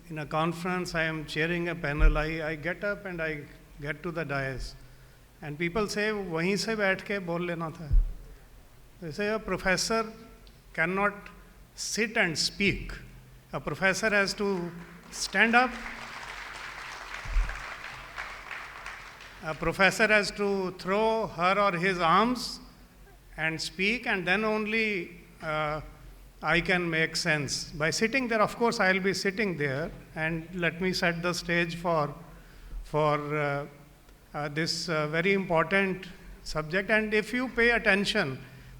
in a conference, I am chairing a panel, I get up and I get to the dais. And people say, वहीं से बैठ के बोल लेना था. They say, a professor cannot sit and speak. A professor has to stand up. A professor has to throw her or his arms and speak, and then only I can make sense. By sitting there, of course, I'll be sitting there, and let me set the stage for this very important subject. And if you pay attention,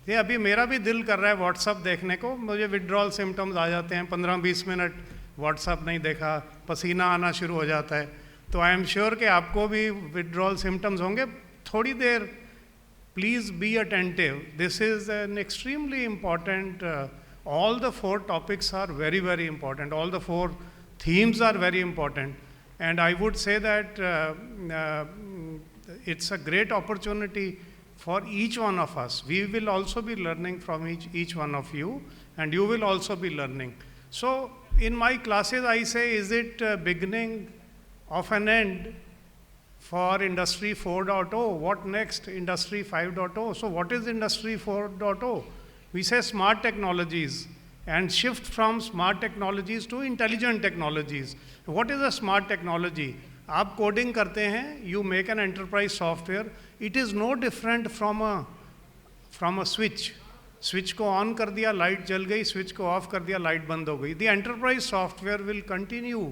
ये अभी मेरा भी दिल कर रहा है WhatsApp देखने को. मुझे विड्रॉल सिम्टम्स आ जाते हैं, 15-20 मिनट व्हाट्सअप नहीं देखा, पसीना आना शुरू हो जाता है. तो आई एम श्योर कि आपको भी विड्रॉल सिम्टम्स होंगे. थोड़ी देर please be attentive. This is an extremely important. All the 4 topics are very, very important. All the 4 themes are very important. And I would say that it's a great opportunity for each one of us. We will also be learning from each one of you, and you will also be learning. So in my classes, I say, is it beginning of an end for Industry 4.0? What next? Industry 5.0. So what is Industry 4.0? We say smart technologies, and shift from smart technologies to intelligent technologies. What is a smart technology? आप coding करते हैं, you make an enterprise software. It is no different from a switch. Switch को on कर दिया, light जल गई, switch को off कर दिया, light बंद हो गई. The enterprise software will continue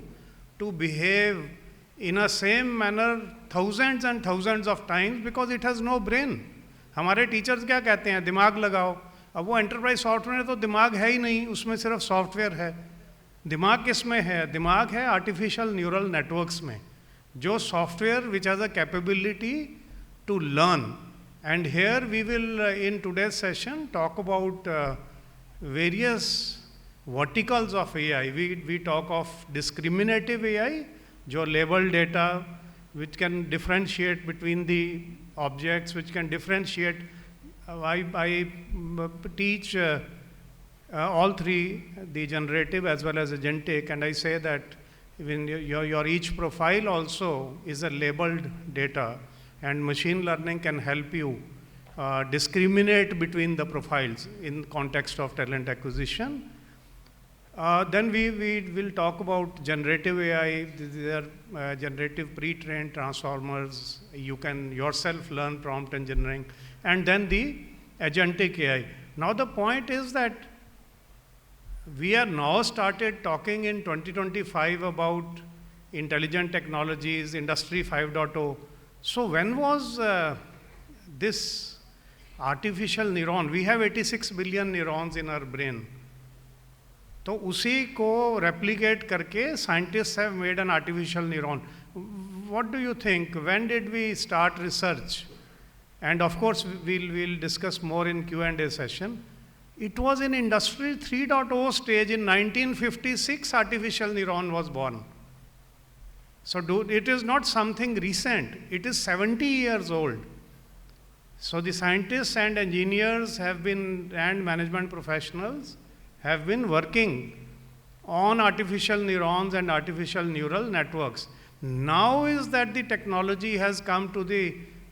to behave in a same manner thousands and thousands of times because it has no brain. हमारे टीचर्स क्या कहते हैं? दिमाग लगाओ. अब वो एंटरप्राइज सॉफ्टवेयर है तो दिमाग है ही नहीं, उसमें सिर्फ सॉफ्टवेयर है. दिमाग किस में है? दिमाग है आर्टिफिशियल न्यूरल नेटवर्क्स में, जो software which has a capability to learn. And here we will in today's session talk about various verticals of AI. We talk of discriminative AI, जो label data which can differentiate between the objects, which can differentiate. I teach all 3, the generative as well as agentic, and I say that even your each profile also is a labeled data, and machine learning can help you discriminate between the profiles in context of talent acquisition. Then we will talk about generative AI. These are generative pre-trained transformers. You can yourself learn prompt engineering. And then the agentic AI. Now the point is that we are now started talking in 2025 about intelligent technologies, Industry 5.0. So when was this artificial neuron? We have 86 billion neurons in our brain. तो उसी को replicate करके scientists have made an artificial neuron. What do you think? When did we start research? And of course, we'll discuss more in Q&A session. It was in Industry 3.0 stage in 1956, artificial neuron was born. So it is not something recent. It is 70 years old. So the scientists and engineers and management professionals have been working on artificial neurons and artificial neural networks. Now is that the technology has come to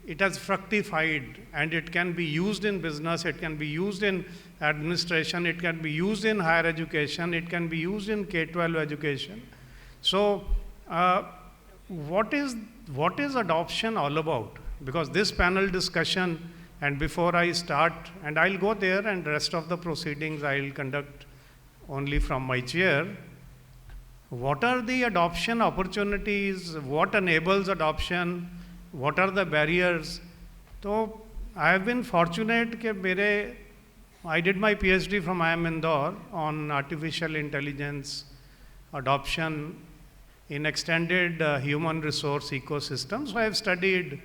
it has fructified, and it can be used in business, it can be used in administration, it can be used in higher education, it can be used in K-12 education. So what is adoption all about? Because this panel discussion, and before I start, and I'll go there and the rest of the proceedings I'll conduct only from my chair. What are the adoption opportunities? What enables adoption? What are the barriers? So I have been fortunate that I did my PhD from IIM Indore on artificial intelligence adoption in extended human resource ecosystem. So I have studied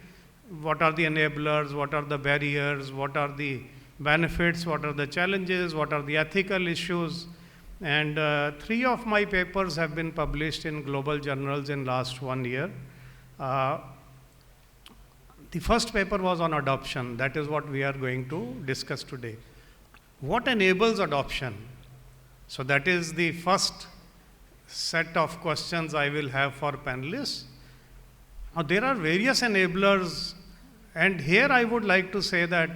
what are the enablers, what are the barriers, what are the benefits, what are the challenges, what are the ethical issues. And 3 of my papers have been published in global journals in last 1 year. The first paper was on adoption. That is what we are going to discuss today. What enables adoption? So that is the first set of questions I will have for panelists. Now, there are various enablers, and here I would like to say that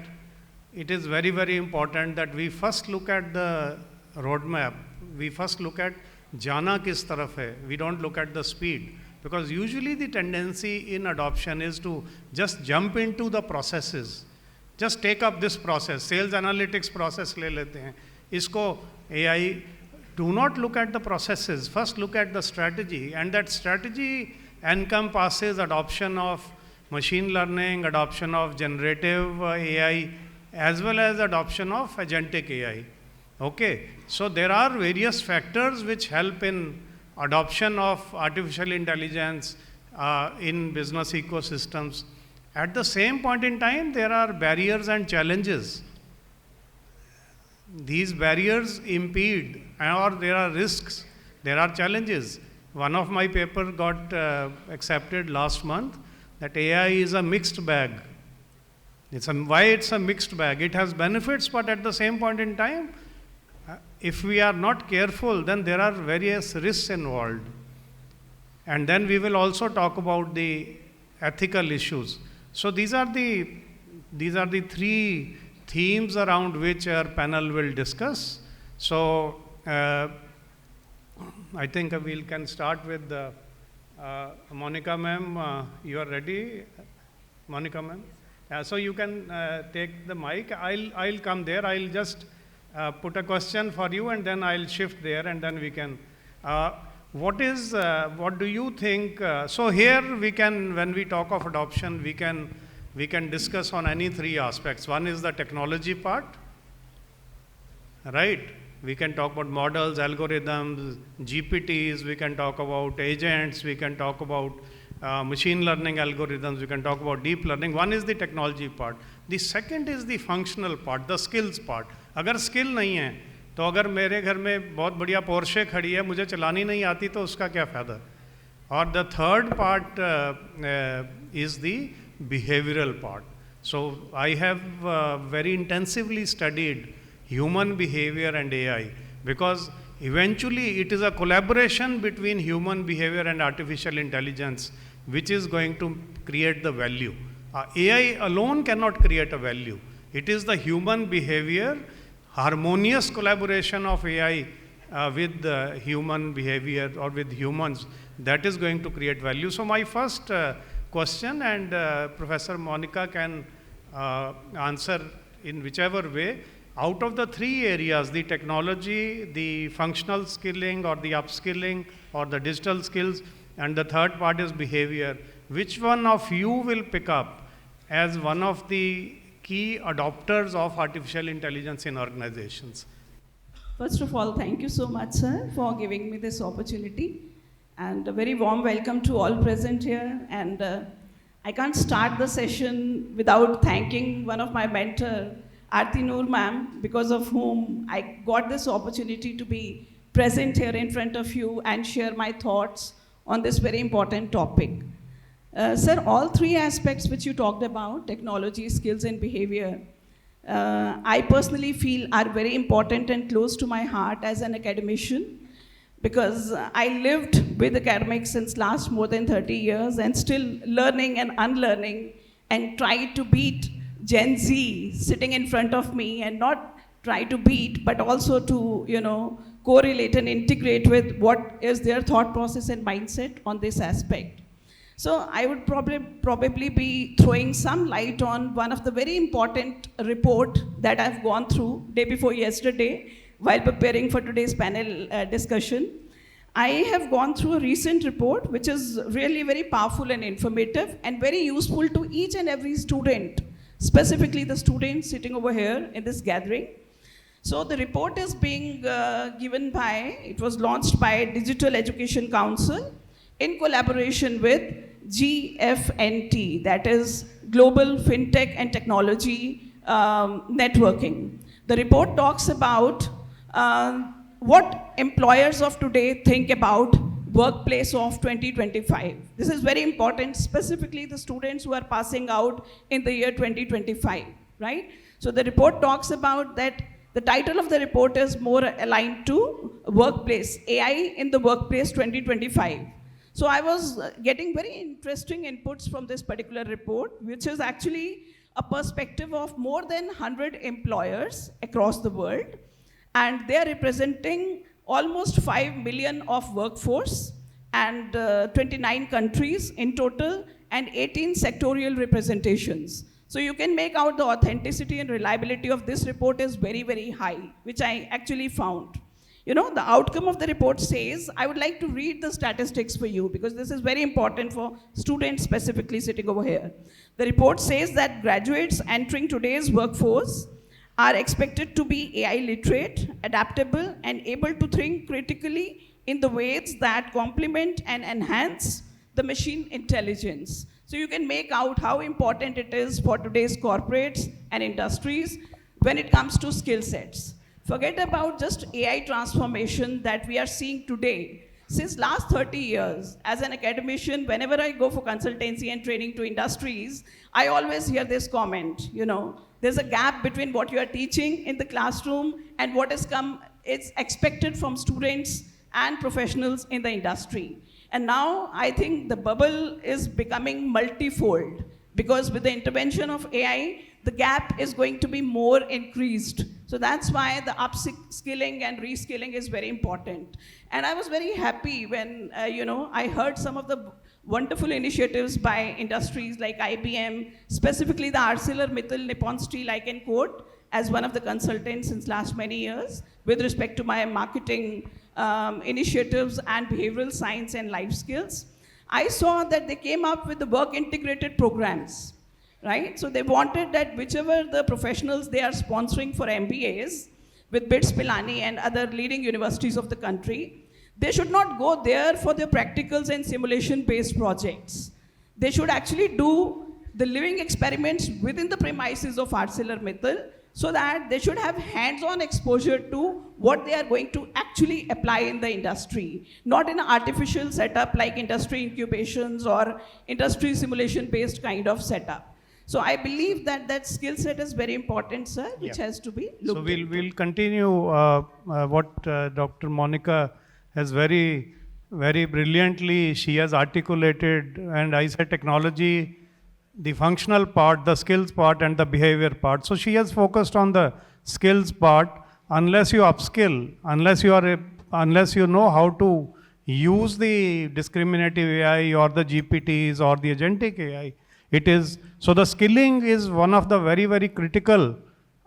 it is very, very important that we first look at the roadmap. We first look at jana kis taraf hai. We don't look at the speed, because usually the tendency in adoption is to just jump into the processes. Just take up this process, sales analytics process le lete hain. Isko AI, do not look at the processes, first look at the strategy, and that strategy encompasses adoption of machine learning, adoption of generative AI, as well as adoption of agentic AI. Okay, so there are various factors which help in adoption of artificial intelligence in business ecosystems. At the same point in time, there are barriers and challenges. These barriers impede, or there are risks, there are challenges. One of my paper got accepted last month, that AI is a mixed bag. Why it's a mixed bag? It has benefits, but at the same point in time, if we are not careful, then there are various risks involved. And then we will also talk about the ethical issues. So these are the three themes around which our panel will discuss. So I think we can start with Monika ma'am. You are ready, Monika ma'am? So you can take the mic. I'll come there. I'll just put a question for you, and then I'll shift there, and then we can. What do you think? So here we can, when we talk of adoption, we can discuss on any three aspects. One is the technology part, right? We can talk about models, algorithms, GPTs. We can talk about agents. We can talk about machine learning algorithms. We can talk about deep learning. One is the technology part. The second is the functional part, the skills part. अगर skill नहीं है, तो अगर मेरे घर में बहुत बढ़िया पोर्शे खड़ी है, मुझे चलानी नहीं आती, तो उसका क्या फ़ायदा? और the third part is the behavioral part. So I have very intensively studied human behavior and AI, because eventually it is a collaboration between human behavior and artificial intelligence which is going to create the value. AI alone cannot create a value. It is the human behavior, harmonious collaboration of AI with human behavior or with humans, that is going to create value. So my first question, and Professor Monika can answer in whichever way, out of the three areas, the technology, the functional skilling or the upskilling or the digital skills, and the third part is behavior, which one of you will pick up as one of the key adopters of artificial intelligence in organizations? First of all, thank you so much, sir, for giving me this opportunity. And a very warm welcome to all present here. And I can't start the session without thanking one of my mentor, Aarti Noor ma'am, because of whom I got this opportunity to be present here in front of you and share my thoughts on this very important topic. Sir, all three aspects which you talked about, technology, skills, and behavior, I personally feel are very important and close to my heart as an academician, because I lived with academics since last more than 30 years and still learning and unlearning, and try to beat Gen Z sitting in front of me, and not try to beat, but also to, correlate and integrate with what is their thought process and mindset on this aspect. So I would probably be throwing some light on one of the very important report that I've gone through day before yesterday while preparing for today's panel discussion. I have gone through a recent report which is really very powerful and informative and very useful to each and every student, specifically the students sitting over here in this gathering. So the report is being it was launched by Digital Education Council in collaboration with GFNT, that is Global FinTech and Technology Networking. The report talks about what employers of today think about workplace of 2025. This is very important, specifically the students who are passing out in the year 2025, right? So the report talks about that The title of the report is more aligned to workplace, AI in the workplace 2025. So I was getting very interesting inputs from this particular report, which is actually a perspective of more than 100 employers across the world. And they're representing almost 5 million of workforce and 29 countries in total and 18 sectorial representations. So you can make out the authenticity and reliability of this report is very, very high, which I actually found. You know, the outcome of the report says, I would like to read the statistics for you because this is very important for students specifically sitting over here. The report says that graduates entering today's workforce are expected to be AI literate, adaptable, and able to think critically in the ways that complement and enhance the machine intelligence. So you can make out how important it is for today's corporates and industries when it comes to skill sets. Forget about just AI transformation that we are seeing today. Since last 30 years, as an academician, whenever I go for consultancy and training to industries, I always hear this comment, you know, there's a gap between what you are teaching in the classroom and what is expected from students and professionals in the industry. And now I think the bubble is becoming multifold because with the intervention of AI, the gap is going to be more increased. So that's why the upskilling and reskilling is very important. And I was very happy when, I heard some of the wonderful initiatives by industries like IBM, specifically the ArcelorMittal Nippon Steel I can quote as one of the consultants since last many years with respect to my marketing initiatives and behavioral science and life skills. I saw that they came up with the work integrated programs. Right? So they wanted that whichever the professionals they are sponsoring for MBAs with BITS Pilani and other leading universities of the country, they should not go there for their practicals and simulation-based projects. They should actually do the living experiments within the premises of ArcelorMittal so that they should have hands-on exposure to what they are going to actually apply in the industry, not in an artificial setup like industry incubations or industry simulation-based kind of setup. So I believe that that skill set is very important, sir, which has to be looked into. So we'll continue what Dr. Monika has very brilliantly, she has articulated, and I said technology, the functional part, the skills part, and the behavior part. So she has focused on the skills part. Unless you upskill, unless you know how to use the discriminative AI or the GPTs or the agentic AI, it is, so the skilling is one of the very, very critical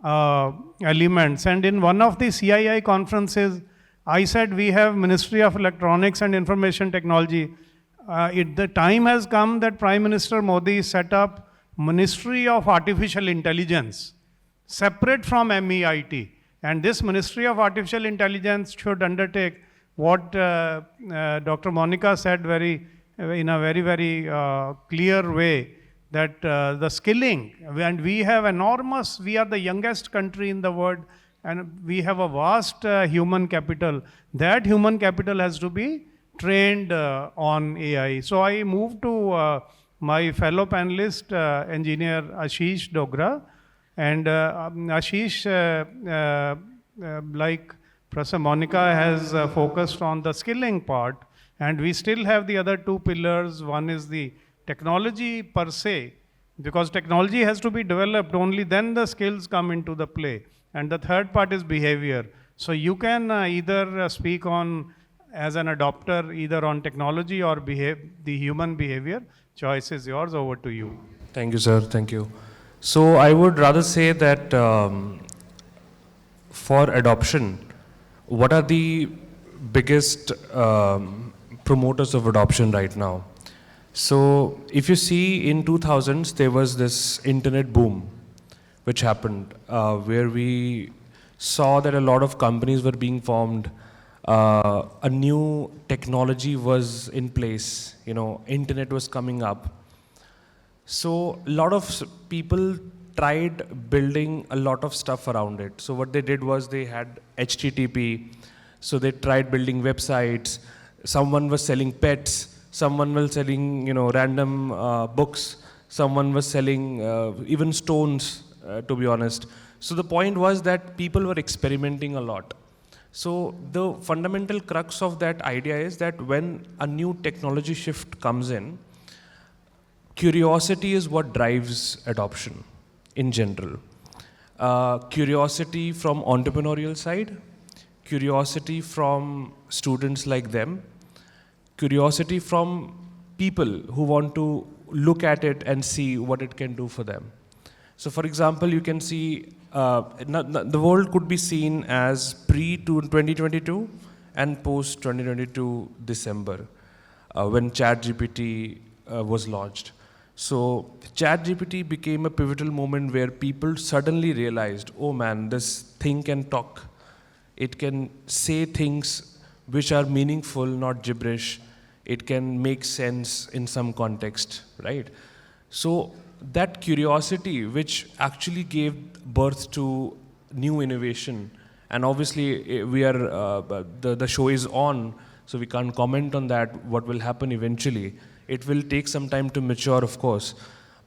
elements. And in one of the CII conferences, I said we have Ministry of Electronics and Information Technology. The time has come that Prime Minister Modi set up Ministry of Artificial Intelligence, separate from MEIT. And this Ministry of Artificial Intelligence should undertake what Dr. Monika said in a very, very clear way, that the skilling, and we have we are the youngest country in the world, and we have a vast human capital. That human capital has to be trained on AI. So I move to my fellow panelist, engineer Ashish Dogra. And Ashish, like Professor Monika has focused on the skilling part, and we still have the other two pillars. One is the technology per se, because technology has to be developed, only then the skills come into the play. And the third part is behavior. So you can either speak on, as an adopter, either on technology or the human behavior. Choice is yours, over to you. Thank you, sir, thank you. So I would rather say that for adoption, what are the biggest promoters of adoption right now? So if you see in 2000s, there was this internet boom, which happened, where we saw that a lot of companies were being formed. A new technology was in place, internet was coming up. So a lot of people tried building a lot of stuff around it. So what they did was they had HTTP. So they tried building websites. Someone was selling pets. Someone was selling, random books. Someone was selling even stones, to be honest. So the point was that people were experimenting a lot. So the fundamental crux of that idea is that when a new technology shift comes in, curiosity is what drives adoption in general. Curiosity from entrepreneurial side, curiosity from students like them, curiosity from people who want to look at it and see what it can do for them. So for example, you can see the world could be seen as pre-2022 and post-2022 December when ChatGPT was launched. So ChatGPT became a pivotal moment where people suddenly realized, oh man, this thing can talk. It can say things which are meaningful, not gibberish. It can make sense in some context, right? So that curiosity, which actually gave birth to new innovation, and obviously we are the show is on, so we can't comment on that. What will happen eventually? It will take some time to mature, of course.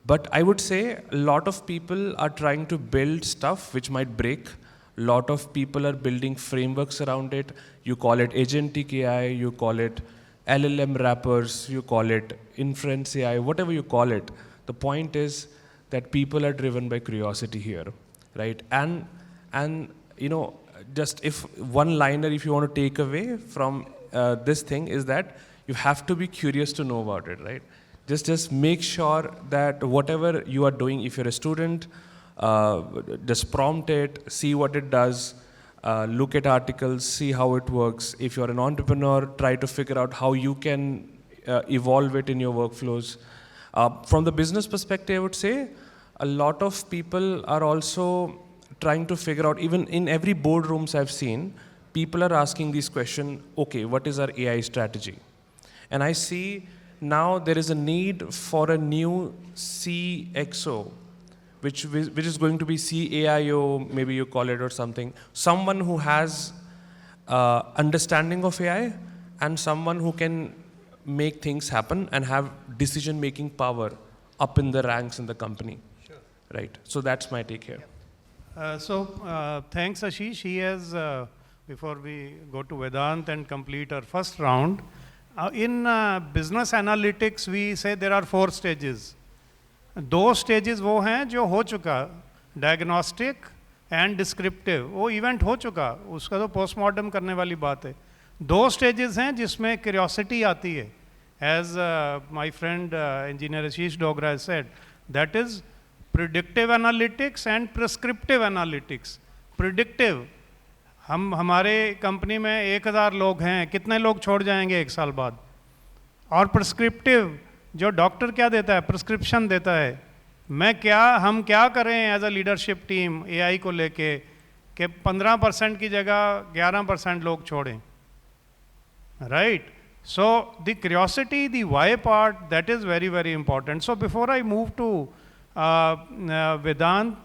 But I would say a lot of people are trying to build stuff which might break. A lot of people are building frameworks around it. You call it agentic AI, you call it LLM wrappers, you call it inference AI, whatever you call it. The point is that people are driven by curiosity here, right? And you know, just if one liner, if you want to take away from this thing is that you have to be curious to know about it, right? Just make sure that whatever you are doing, if you're a student, just prompt it, see what it does, look at articles, see how it works. If you're an entrepreneur, try to figure out how you can evolve it in your workflows. From the business perspective, I would say a lot of people are also trying to figure out, even in every boardrooms I've seen, people are asking this question, okay, what is our AI strategy? And I see now there is a need for a new CXO, which is going to be CAIO, maybe you call it or something. Someone who has understanding of AI and someone who can make things happen and have decision-making power up in the ranks in the company. Sure. Right. So that's my take here. Thanks, Ashish. He has, before we go to Vedant and complete our first round, in business analytics, we say there are 4 stages. 2 stages वो हैं जो हो चुका, diagnostic and descriptive, वो event हो चुका, उसका तो postmortem करने वाली बात है. 2 stages हैं जिसमें curiosity आती है, as my friend engineer Ashish Dogra has said, that is predictive analytics and prescriptive analytics. Predictive, हम हमारे कंपनी में 1000 लोग हैं, कितने लोग छोड़ जाएंगे 1 साल बाद? और prescriptive, जो डॉक्टर क्या देता है, प्रिस्क्रिप्शन देता है, हम क्या करें as a leadership team AI को लेके कि 15% की जगह 11% लोग छोड़ें, right? So the curiosity, the why part, that is very very important. So before I move to Vedant,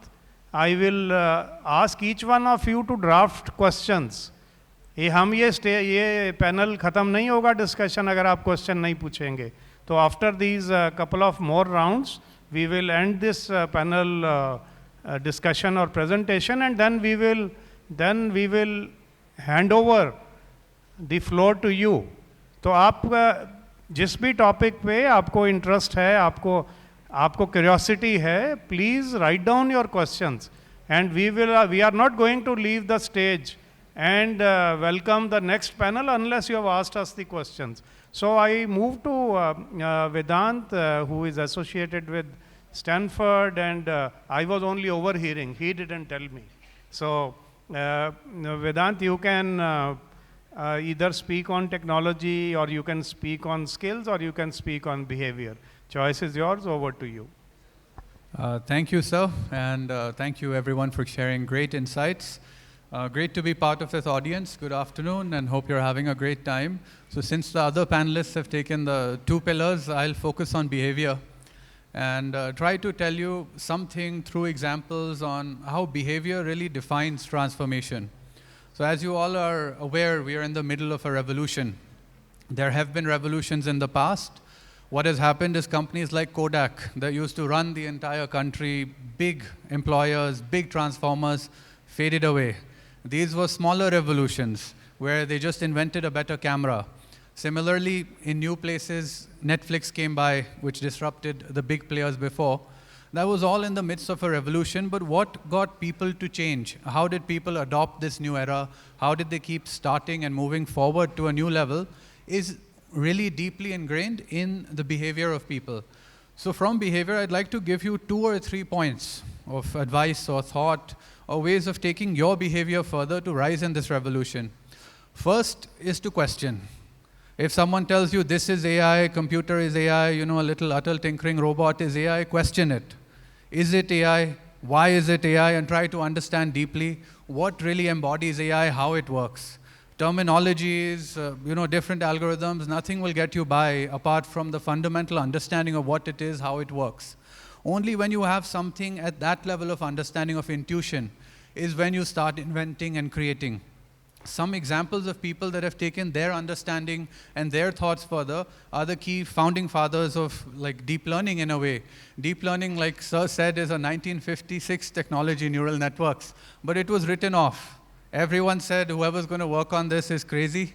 I will ask each one of you to draft questions. ये panel ख़त्म नहीं होगा डिस्कशन अगर आप क्वेश्चन नहीं पूछेंगे. So after these couple of more rounds, we will end this panel discussion or presentation, and then we will hand over the floor to you. तो आप जिस भी टॉपिक पे आपको इंटरेस्ट है, आपको क्यूरियोसिटी है, please write down your questions, and we are not going to leave the stage and welcome the next panel unless you have asked us the questions. So I move to Vedant, who is associated with Stanford, and I was only overhearing. He didn't tell me. So Vedant, you can either speak on technology, or you can speak on skills, or you can speak on behavior. Choice is yours. Over to you. Thank you, sir, and thank you everyone for sharing great insights. Great to be part of this audience. Good afternoon, and hope you're having a great time. So since the other panelists have taken the 2 pillars, I'll focus on behavior and try to tell you something through examples on how behavior really defines transformation. So as you all are aware, we are in the middle of a revolution. There have been revolutions in the past. What has happened is companies like Kodak that used to run the entire country, big employers, big transformers, faded away. These were smaller revolutions where they just invented a better camera. Similarly, in new places, Netflix came by, which disrupted the big players before. That was all in the midst of a revolution, but what got people to change? How did people adopt this new era? How did they keep starting and moving forward to a new level? Is really deeply ingrained in the behavior of people. So from behavior, I'd like to give you 2 or 3 points of advice or thought or ways of taking your behavior further to rise in this revolution. First is to question. If someone tells you this is AI, computer is AI, a little utter tinkering robot is AI, question it. Is it AI? Why is it AI? And try to understand deeply what really embodies AI, how it works. Terminologies, different algorithms, nothing will get you by apart from the fundamental understanding of what it is, how it works. Only when you have something at that level of understanding of intuition is when you start inventing and creating. Some examples of people that have taken their understanding and their thoughts further are the key founding fathers of deep learning in a way. Deep learning, like Sir said, is a 1956 technology, neural networks, but it was written off. Everyone said whoever's going to work on this is crazy,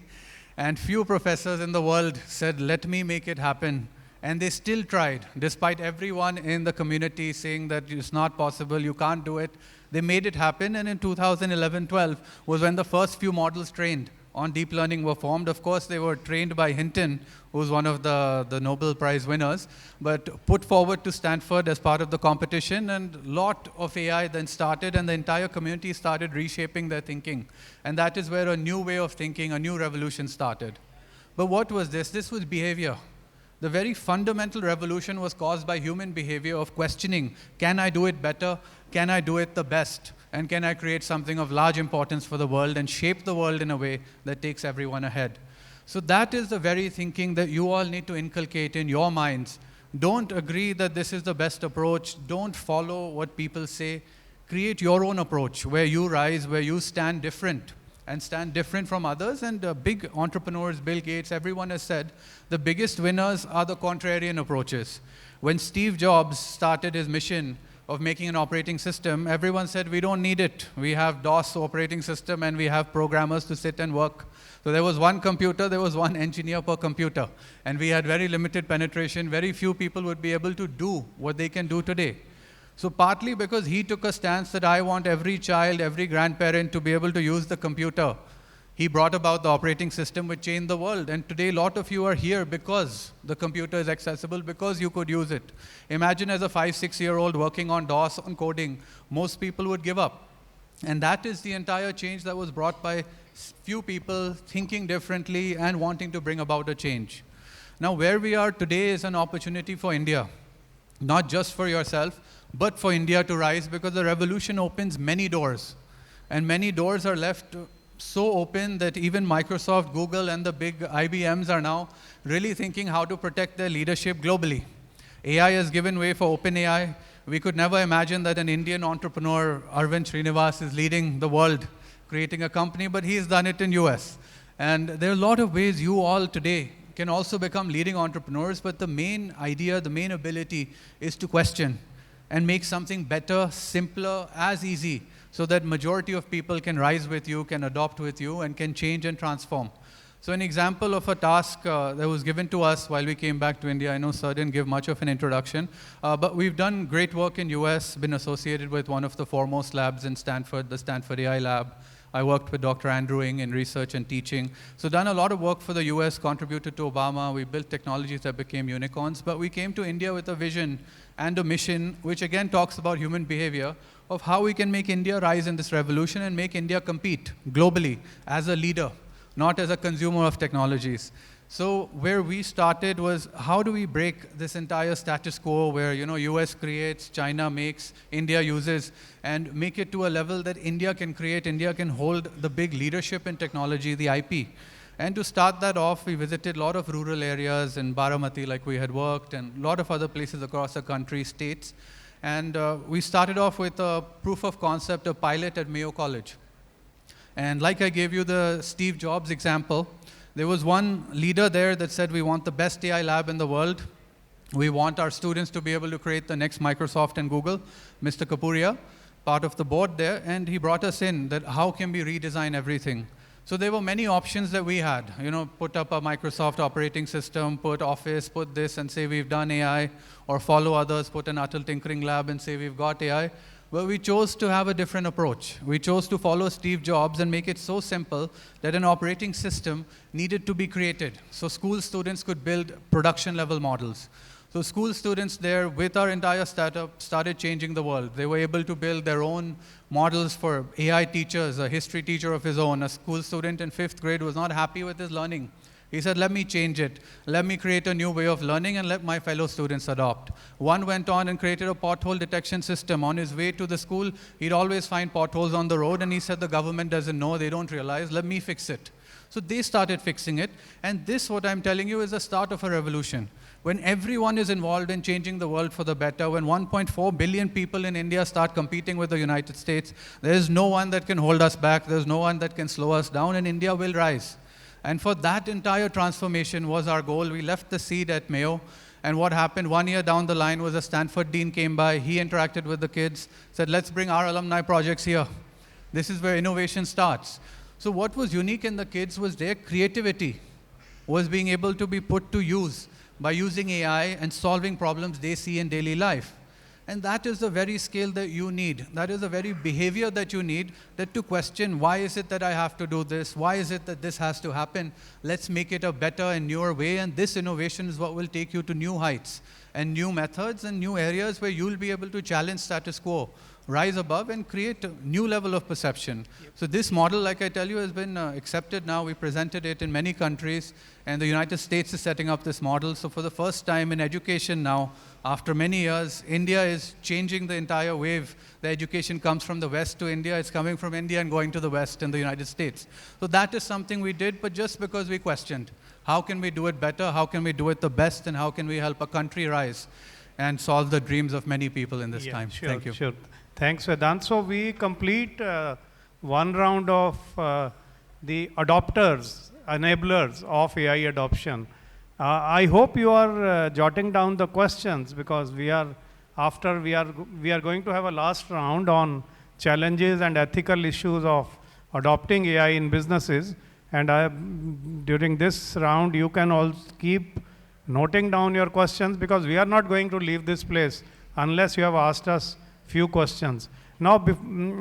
and few professors in the world said, let me make it happen. And they still tried, despite everyone in the community saying that it's not possible, you can't do it. They made it happen, and in 2011-12 was when the first few models trained on deep learning were formed. Of course, they were trained by Hinton, who's one of the Nobel Prize winners, but put forward to Stanford as part of the competition, and a lot of AI then started, and the entire community started reshaping their thinking. And that is where a new way of thinking, a new revolution started. But what was this? This was behavior. The very fundamental revolution was caused by human behavior of questioning, can I do it better? Can I do it the best? And can I create something of large importance for the world and shape the world in a way that takes everyone ahead? So that is the very thinking that you all need to inculcate in your minds. Don't agree that this is the best approach. Don't follow what people say. Create your own approach where you rise, where you stand different and stand different from others. And big entrepreneurs, Bill Gates, everyone has said, the biggest winners are the contrarian approaches. When Steve Jobs started his mission of making an operating system, everyone said, we don't need it. We have DOS operating system and we have programmers to sit and work. So there was one computer, there was one engineer per computer. And we had very limited penetration. Very few people would be able to do what they can do today. So partly because he took a stance that I want every child, every grandparent to be able to use the computer, he brought about the operating system which changed the world. And today, a lot of you are here because the computer is accessible, because you could use it. Imagine as a 5-6-year-old working on DOS, on coding, most people would give up. And that is the entire change that was brought by few people thinking differently and wanting to bring about a change. Now, where we are today is an opportunity for India, not just for yourself, but for India to rise, because the revolution opens many doors. And many doors are left so open that even Microsoft, Google, and the big IBMs are now really thinking how to protect their leadership globally. AI has given way for OpenAI. We could never imagine that an Indian entrepreneur, Arvind Srinivas, is leading the world, creating a company, but he's done it in US. And there are a lot of ways you all today can also become leading entrepreneurs, but the main idea, the main ability is to question and make something better, simpler, as easy, so that majority of people can rise with you, can adopt with you, and can change and transform. So an example of a task that was given to us while we came back to India, I know Sir didn't give much of an introduction, but we've done great work in US, been associated with one of the foremost labs in Stanford, the Stanford AI Lab. I worked with Dr. Andrew Ng in research and teaching. So done a lot of work for the US, contributed to Obama. We built technologies that became unicorns, but we came to India with a vision and a mission, which again talks about human behavior, of how we can make India rise in this revolution and make India compete globally as a leader, not as a consumer of technologies. So where we started was, how do we break this entire status quo where, US creates, China makes, India uses, and make it to a level that India can create, India can hold the big leadership in technology, the IP. And to start that off, we visited a lot of rural areas in Baramati, like we had worked, and a lot of other places across the country, states. And we started off with a proof of concept, a pilot at Mayo College. And like I gave you the Steve Jobs example, there was one leader there that said, we want the best AI lab in the world. We want our students to be able to create the next Microsoft and Google. Mr. Kapuria, part of the board there, and he brought us in that how can we redesign everything. So there were many options that we had, put up a Microsoft operating system, put Office, put this and say we've done AI, or follow others, put an Atal Tinkering Lab and say we've got AI. Well, we chose to have a different approach. We chose to follow Steve Jobs and make it so simple that an operating system needed to be created so school students could build production level models. So school students there with our entire startup started changing the world. They were able to build their own models for AI teachers, a history teacher of his own. A school student in 5th grade was not happy with his learning. He said, let me change it. Let me create a new way of learning and let my fellow students adopt. One went on and created a pothole detection system. On his way to the school, he'd always find potholes on the road, and he said, the government doesn't know, they don't realize, let me fix it. So they started fixing it, and this, what I'm telling you, is the start of a revolution. When everyone is involved in changing the world for the better, when 1.4 billion people in India start competing with the United States, there is no one that can hold us back, there's no one that can slow us down, and India will rise. And for that entire transformation was our goal. We left the seed at Mayo, and what happened 1 year down the line was a Stanford dean came by, he interacted with the kids, said, let's bring our alumni projects here. This is where innovation starts. So what was unique in the kids was their creativity was being able to be put to use by using AI and solving problems they see in daily life. And that is the very skill that you need. That is the very behavior that you need, that to question, why is it that I have to do this? Why is it that this has to happen? Let's make it a better and newer way, and this innovation is what will take you to new heights and new methods and new areas where you'll be able to challenge status quo, rise above and create a new level of perception. Yep. So this model, like I tell you, has been accepted now. We presented it in many countries, and the United States is setting up this model. So for the first time in education now, after many years, India is changing the entire wave. The education comes from the West to India. It's coming from India and going to the West in the United States. So that is something we did, but just because we questioned. How can we do it better? How can we do it the best? And how can we help a country rise and solve the dreams of many people in this time? Sure, Thank you. Sure. Thanks, Vedant. So we complete one round of the adopters, enablers of AI adoption. I hope you are jotting down the questions, because we are going to have a last round on challenges and ethical issues of adopting AI in businesses. And during this round, you can all keep noting down your questions, because we are not going to leave this place unless you have asked us few questions. Now,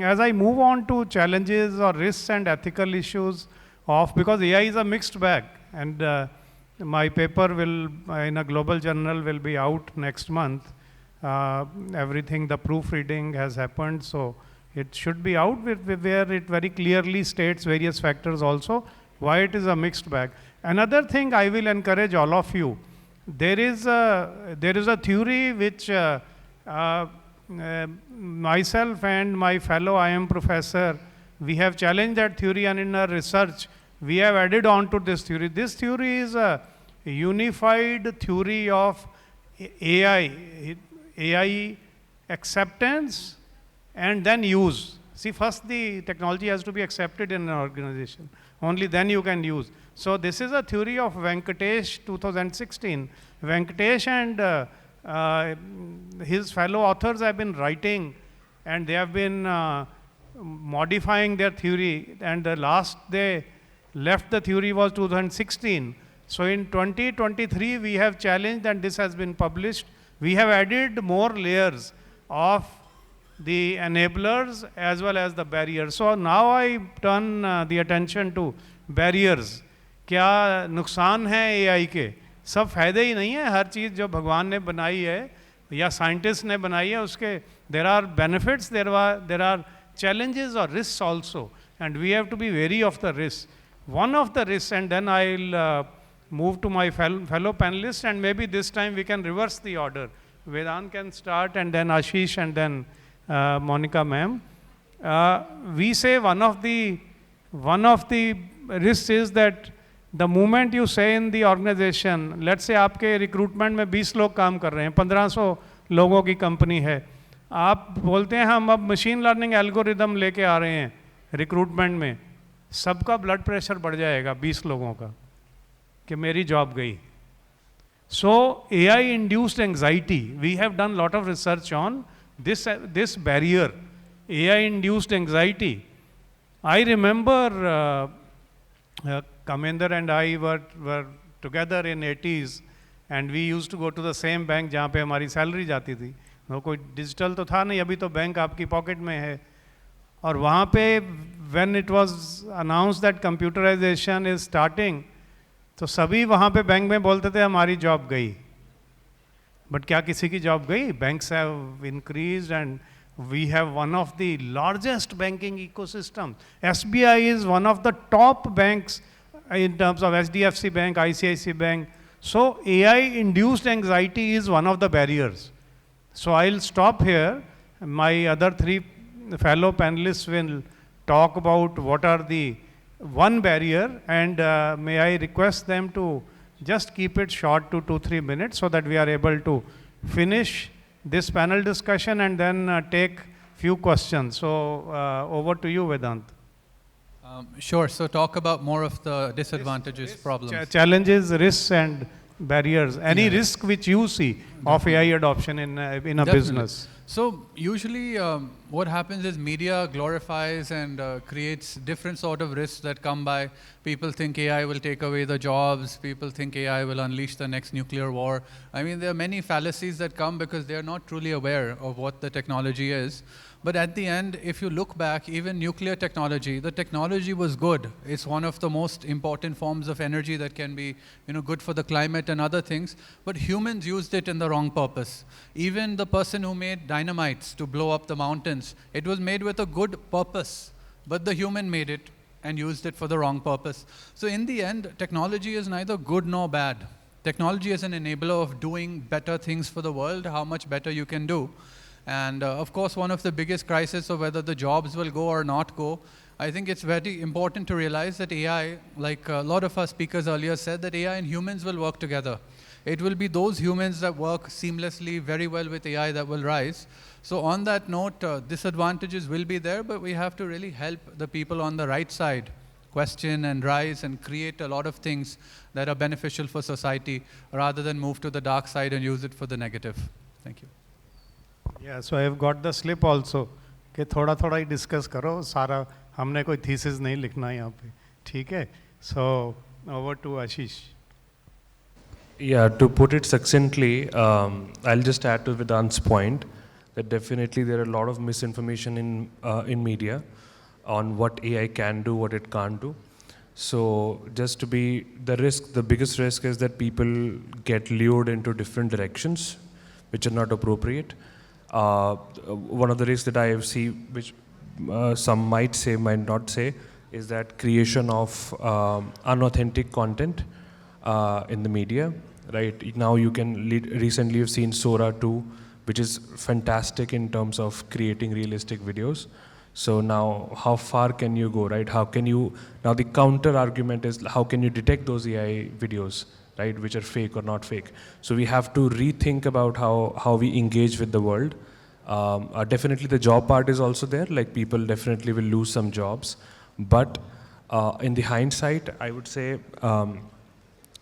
as I move on to challenges or risks and ethical issues because AI is a mixed bag, and my paper will, in a global journal, will be out next month. Everything, the proofreading has happened, so it should be out where it very clearly states various factors also, why it is a mixed bag. Another thing I will encourage all of you, there is a theory which myself and my fellow IM professor, we have challenged that theory, and in our research, we have added on to this theory. This theory is a unified theory of AI acceptance and then use. See, first the technology has to be accepted in an organization. Only then you can use. So this is a theory of Venkatesh, 2016. Venkatesh and his fellow authors have been writing, and they have been modifying their theory, and the last they left the theory was 2016. So in 2023 we have challenged, and this has been published. We have added more layers of the enablers as well as the barriers. So now I turn the attention to barriers. क्या नुकसान है AI के? सब फायदे ही नहीं है. हर चीज़ जो भगवान ने बनाई है या साइंटिस्ट ने बनाई है, उसके there are benefits, there are challenges or risks also, and we have to be wary of the risks. One of the risks, and then I'll move to my fellow panelists, and maybe this time we can reverse the order. Vedant can start, and then Ashish, and then Monika ma'am. We say one of the risks is that the moment you say in the organization, let's say आपके recruitment में 20 लोग काम कर रहे हैं, 1500 लोगों की company है, आप बोलते हैं हम अब मशीन लर्निंग एल्गोरिदम लेके आ रहे हैं रिक्रूटमेंट में, सबका ब्लड प्रेशर बढ़ जाएगा 20 लोगों का कि मेरी जॉब गई. So AI-induced anxiety, we have done a lot of research on this barrier, AI-induced anxiety. I remember Kaminder and I were together in 80s, and we used to go to the same bank जहाँ पे हमारी salary जाती थी. वो कोई digital तो था नहीं, अभी तो बैंक आपकी पॉकेट में है. और वहाँ पे when it was announced that computerization is starting, तो सभी वहाँ पे बैंक में बोलते थे हमारी जॉब गई. बट क्या किसी की जॉब गई? Banks have increased and we have one of the largest banking ecosystem. SBI is one of the top banks in terms of SDFC Bank, ICICI Bank. So AI-induced anxiety is one of the barriers. So I'll stop here. My other three fellow panelists will talk about what are the one barrier, and may I request them to just keep it short to 2-3 minutes so that we are able to finish this panel discussion and then take few questions. So over to you, Vedant. Sure. So talk about more of the disadvantages, problems. Challenges, risks, and barriers. Any risk which you see of AI adoption in a business? So usually what happens is media glorifies and creates different sort of risks that come by. People think AI will take away the jobs. People think AI will unleash the next nuclear war. I mean, there are many fallacies that come because they're not truly aware of what the technology is. But at the end, if you look back, even nuclear technology, the technology was good. It's one of the most important forms of energy that can be, good for the climate and other things. But humans used it in the wrong purpose. Even the person who made dynamites to blow up the mountains, it was made with a good purpose. But the human made it and used it for the wrong purpose. So in the end, technology is neither good nor bad. Technology is an enabler of doing better things for the world, how much better you can do. And of course, one of the biggest crises of whether the jobs will go or not go, I think it's very important to realize that AI, like a lot of our speakers earlier said, that AI and humans will work together. It will be those humans that work seamlessly very well with AI that will rise. So on that note, disadvantages will be there, but we have to really help the people on the right side question and rise and create a lot of things that are beneficial for society rather than move to the dark side and use it for the negative. Thank you. Yeah, so I have got the slip also कि थोड़ा ही discuss करो, सारा हमने कोई thesis नहीं लिखना यहाँ पे, ठीक है? So over to Ashish. Yeah, to put it succinctly, I'll just add to Vedant's point that definitely there are a lot of misinformation in media on what AI can do, what it can't do. So just to be the biggest risk is that people get lured into different directions, which are not appropriate. One of the risks that I have seen, which some might say, might not say, is that creation of unauthentic content in the media. Right now, you can recently you've seen Sora 2, which is fantastic in terms of creating realistic videos. So now, how far can you go, right? How can you now? The counter argument is how can you detect those AI videos, right, which are fake or not fake? So we have to rethink about how we engage with the world. Definitely, the job part is also there. Like people definitely will lose some jobs, but in the hindsight, I would say.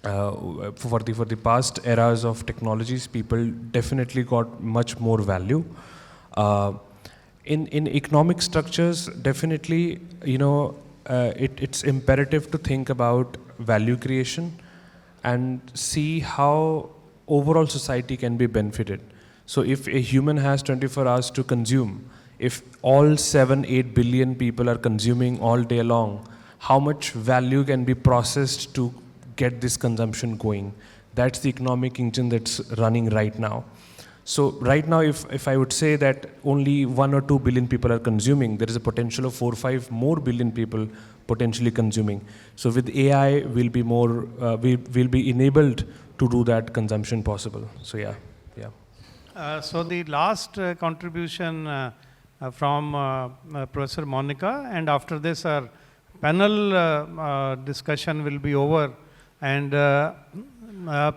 For the past eras of technologies, people definitely got much more value. In economic structures, definitely, it's imperative to think about value creation and see how overall society can be benefited. So if a human has 24 hours to consume, if all 7-8 billion people are consuming all day long, how much value can be processed to get this consumption going? That's the economic engine that's running right now. So right now, if I would say that only 1 or 2 billion people are consuming, there is a potential of 4 or 5 more billion people potentially consuming. So with AI, we'll be more, we'll be enabled to do that consumption possible. So yeah. So the last contribution from Professor Monika, and after this our panel discussion will be over. And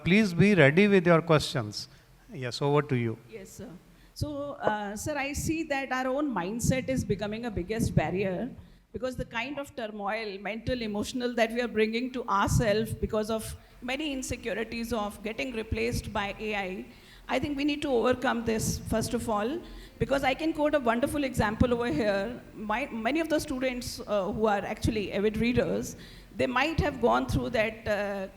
please be ready with your questions. Yes, over to you. Yes, sir. So, sir, I see that our own mindset is becoming a biggest barrier. because the kind of turmoil, mental, emotional, that we are bringing to ourselves because of many insecurities of getting replaced by AI, I think we need to overcome this, first of all, because I can quote a wonderful example over here. Many of the students who are actually avid readers, they might have gone through that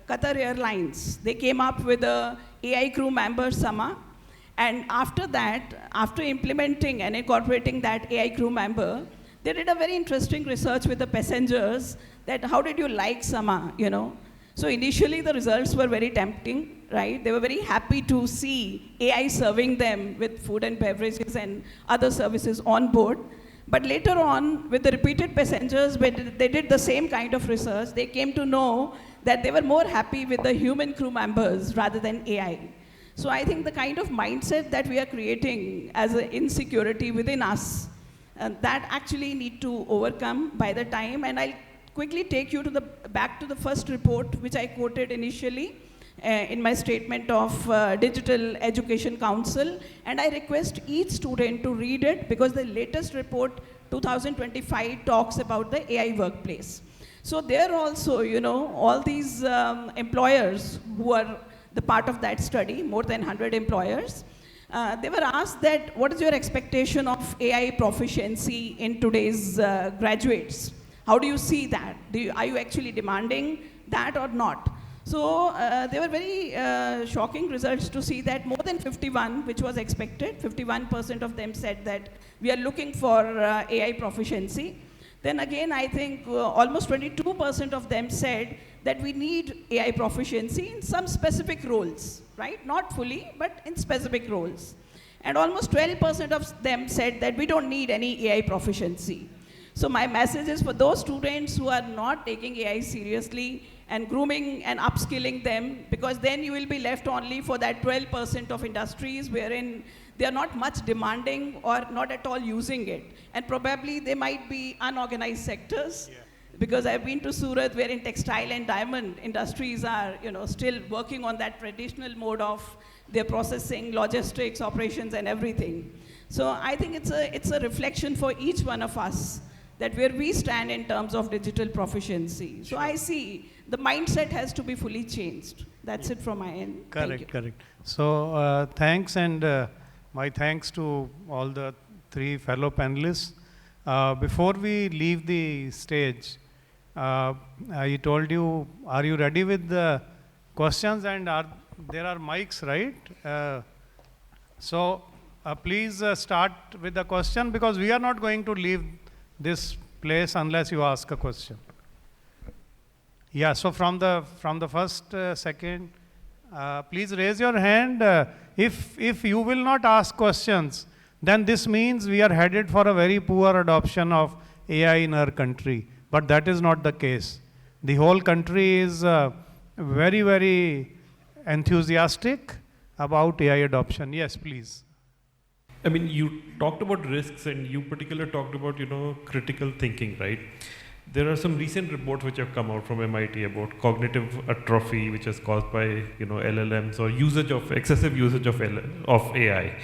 Qatar Airlines. They came up with a AI crew member, Sama, and after that, after implementing and incorporating that AI crew member, they did a very interesting research with the passengers that how did you like Sama, you know? So initially the results were very tempting, right? They were very happy to see AI serving them with food and beverages and other services on board. But later on, with the repeated passengers, when they did the same kind of research, they came to know that they were more happy with the human crew members rather than AI. So I think the kind of mindset that we are creating as an insecurity within us, that actually need to overcome by the time, and I'll quickly take you to back to the first report, which I quoted initially in my statement of Digital Education Council, and I request each student to read it because the latest report, 2025, talks about the AI workplace. So there also, you know, all these employers who are the part of that study, more than 100 employers, they were asked that, what is your expectation of AI proficiency in today's graduates? How do you see that? Are you actually demanding that or not? So there were very shocking results to see that more than 51, which was expected, 51% of them said that we are looking for AI proficiency. Then again, I think almost 22% of them said that we need AI proficiency in some specific roles, right? Not fully, but in specific roles. And almost 12% of them said that we don't need any AI proficiency. So my message is for those students who are not taking AI seriously and grooming and upskilling them, because then you will be left only for that 12% of industries wherein they are not much demanding or not at all using it. And probably they might be unorganized sectors, because I've been to Surat wherein textile and diamond industries are, you know, still working on that traditional mode of their processing, logistics, operations and everything. So I think it's a reflection for each one of us that where we stand in terms of digital proficiency. So I see the mindset has to be fully changed. That's it from my end. Correct, correct. So thanks, and my thanks to all the three fellow panelists. Before we leave the stage, I told you, are you ready with the questions? And there are mics, right? So please start with the question, because we are not going to leave this place unless you ask a question. Yeah, so from the first, second, please raise your hand. If you will not ask questions, then this means we are headed for a very poor adoption of AI in our country. But that is not the case. The whole country is very, very enthusiastic about AI adoption. Yes, please. I mean, you talked about risks, and you particularly talked about, critical thinking, right? There are some recent reports which have come out from MIT about cognitive atrophy, which is caused by, LLMs or excessive usage of AI.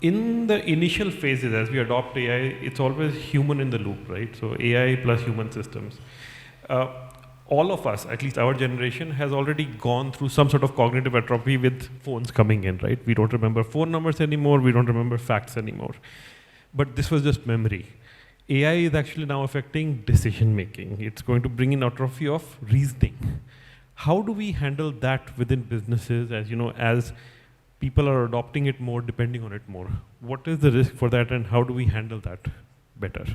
In the initial phases, as we adopt AI, it's always human in the loop, right? So AI plus human systems. All of us, at least our generation, has already gone through some sort of cognitive atrophy with phones coming in, right? We don't remember phone numbers anymore, we don't remember facts anymore. But this was just memory. AI is actually now affecting decision making. It's going to bring in atrophy of reasoning. How do we handle that within businesses, as people are adopting it more, depending on it more? What is the risk for that, and how do we handle that better?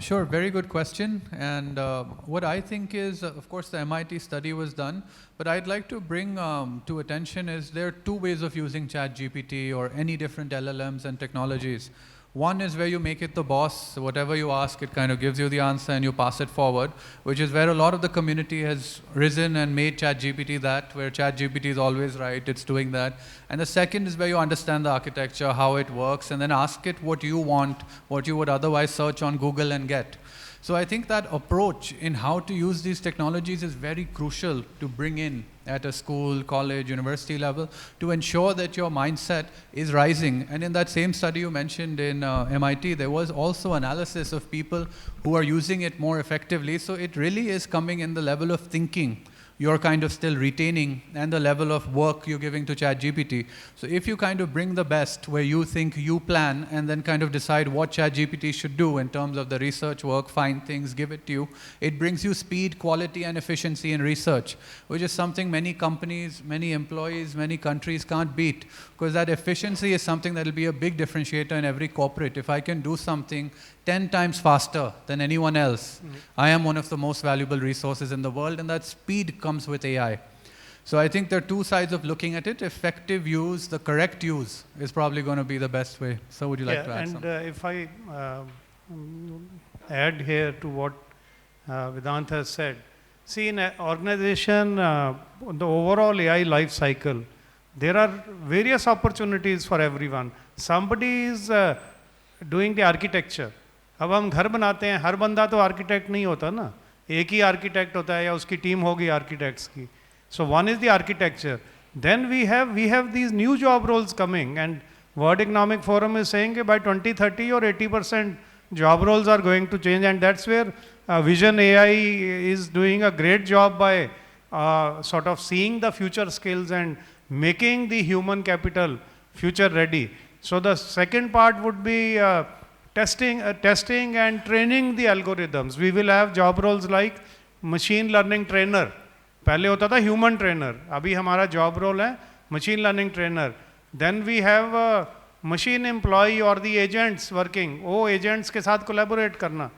Sure, very good question. And what I think is, of course, the MIT study was done, but I'd like to bring to attention is there are two ways of using ChatGPT or any different LLMs and technologies. One is where you make it the boss, so whatever you ask, it kind of gives you the answer and you pass it forward, which is where a lot of the community has risen and made ChatGPT that, where ChatGPT is always right, it's doing that. And the second is where you understand the architecture, how it works, and then ask it what you want, what you would otherwise search on Google and get. So I think that approach in how to use these technologies is very crucial to bring in at a school, college, university level to ensure that your mindset is rising. And in that same study you mentioned in MIT, there was also analysis of people who are using it more effectively. So it really is coming in the level of thinking you're kind of still retaining and the level of work you're giving to ChatGPT. So if you kind of bring the best where you think you plan and then kind of decide what ChatGPT should do in terms of the research work, find things, give it to you, it brings you speed, quality and efficiency in research, which is something many companies, many employees, many countries can't beat, because that efficiency is something that will be a big differentiator in every corporate. If I can do something 10 times faster than anyone else, I am one of the most valuable resources in the world, and that speed comes with AI. So I think there are two sides of looking at it. Effective use, the correct use is probably going to be the best way. So would you like to add something? If I add here to what Vedant has said, see, in an organization, the overall AI life cycle, there are various opportunities for everyone. Somebody is doing the architecture. अब हम घर बनाते हैं, हर बंदा तो architect नहीं होता ना, एक ही आर्किटेक्ट होता है या उसकी टीम होगी आर्किटेक्ट्स की. So one is the architecture. Then we have these new job roles coming, and World Economic Forum is saying that by 2030 or 80% job roles are going to change, and that's where Vision AI is doing a great job by sort of seeing the future skills and making the human capital future ready. So the second part would be testing and training the algorithms. We will have job roles like machine learning trainer. पहले होता था human trainer. अभी हमारा job role है machine learning trainer. Then we have machine employee or the agents working. वो agents के साथ collaborate करना.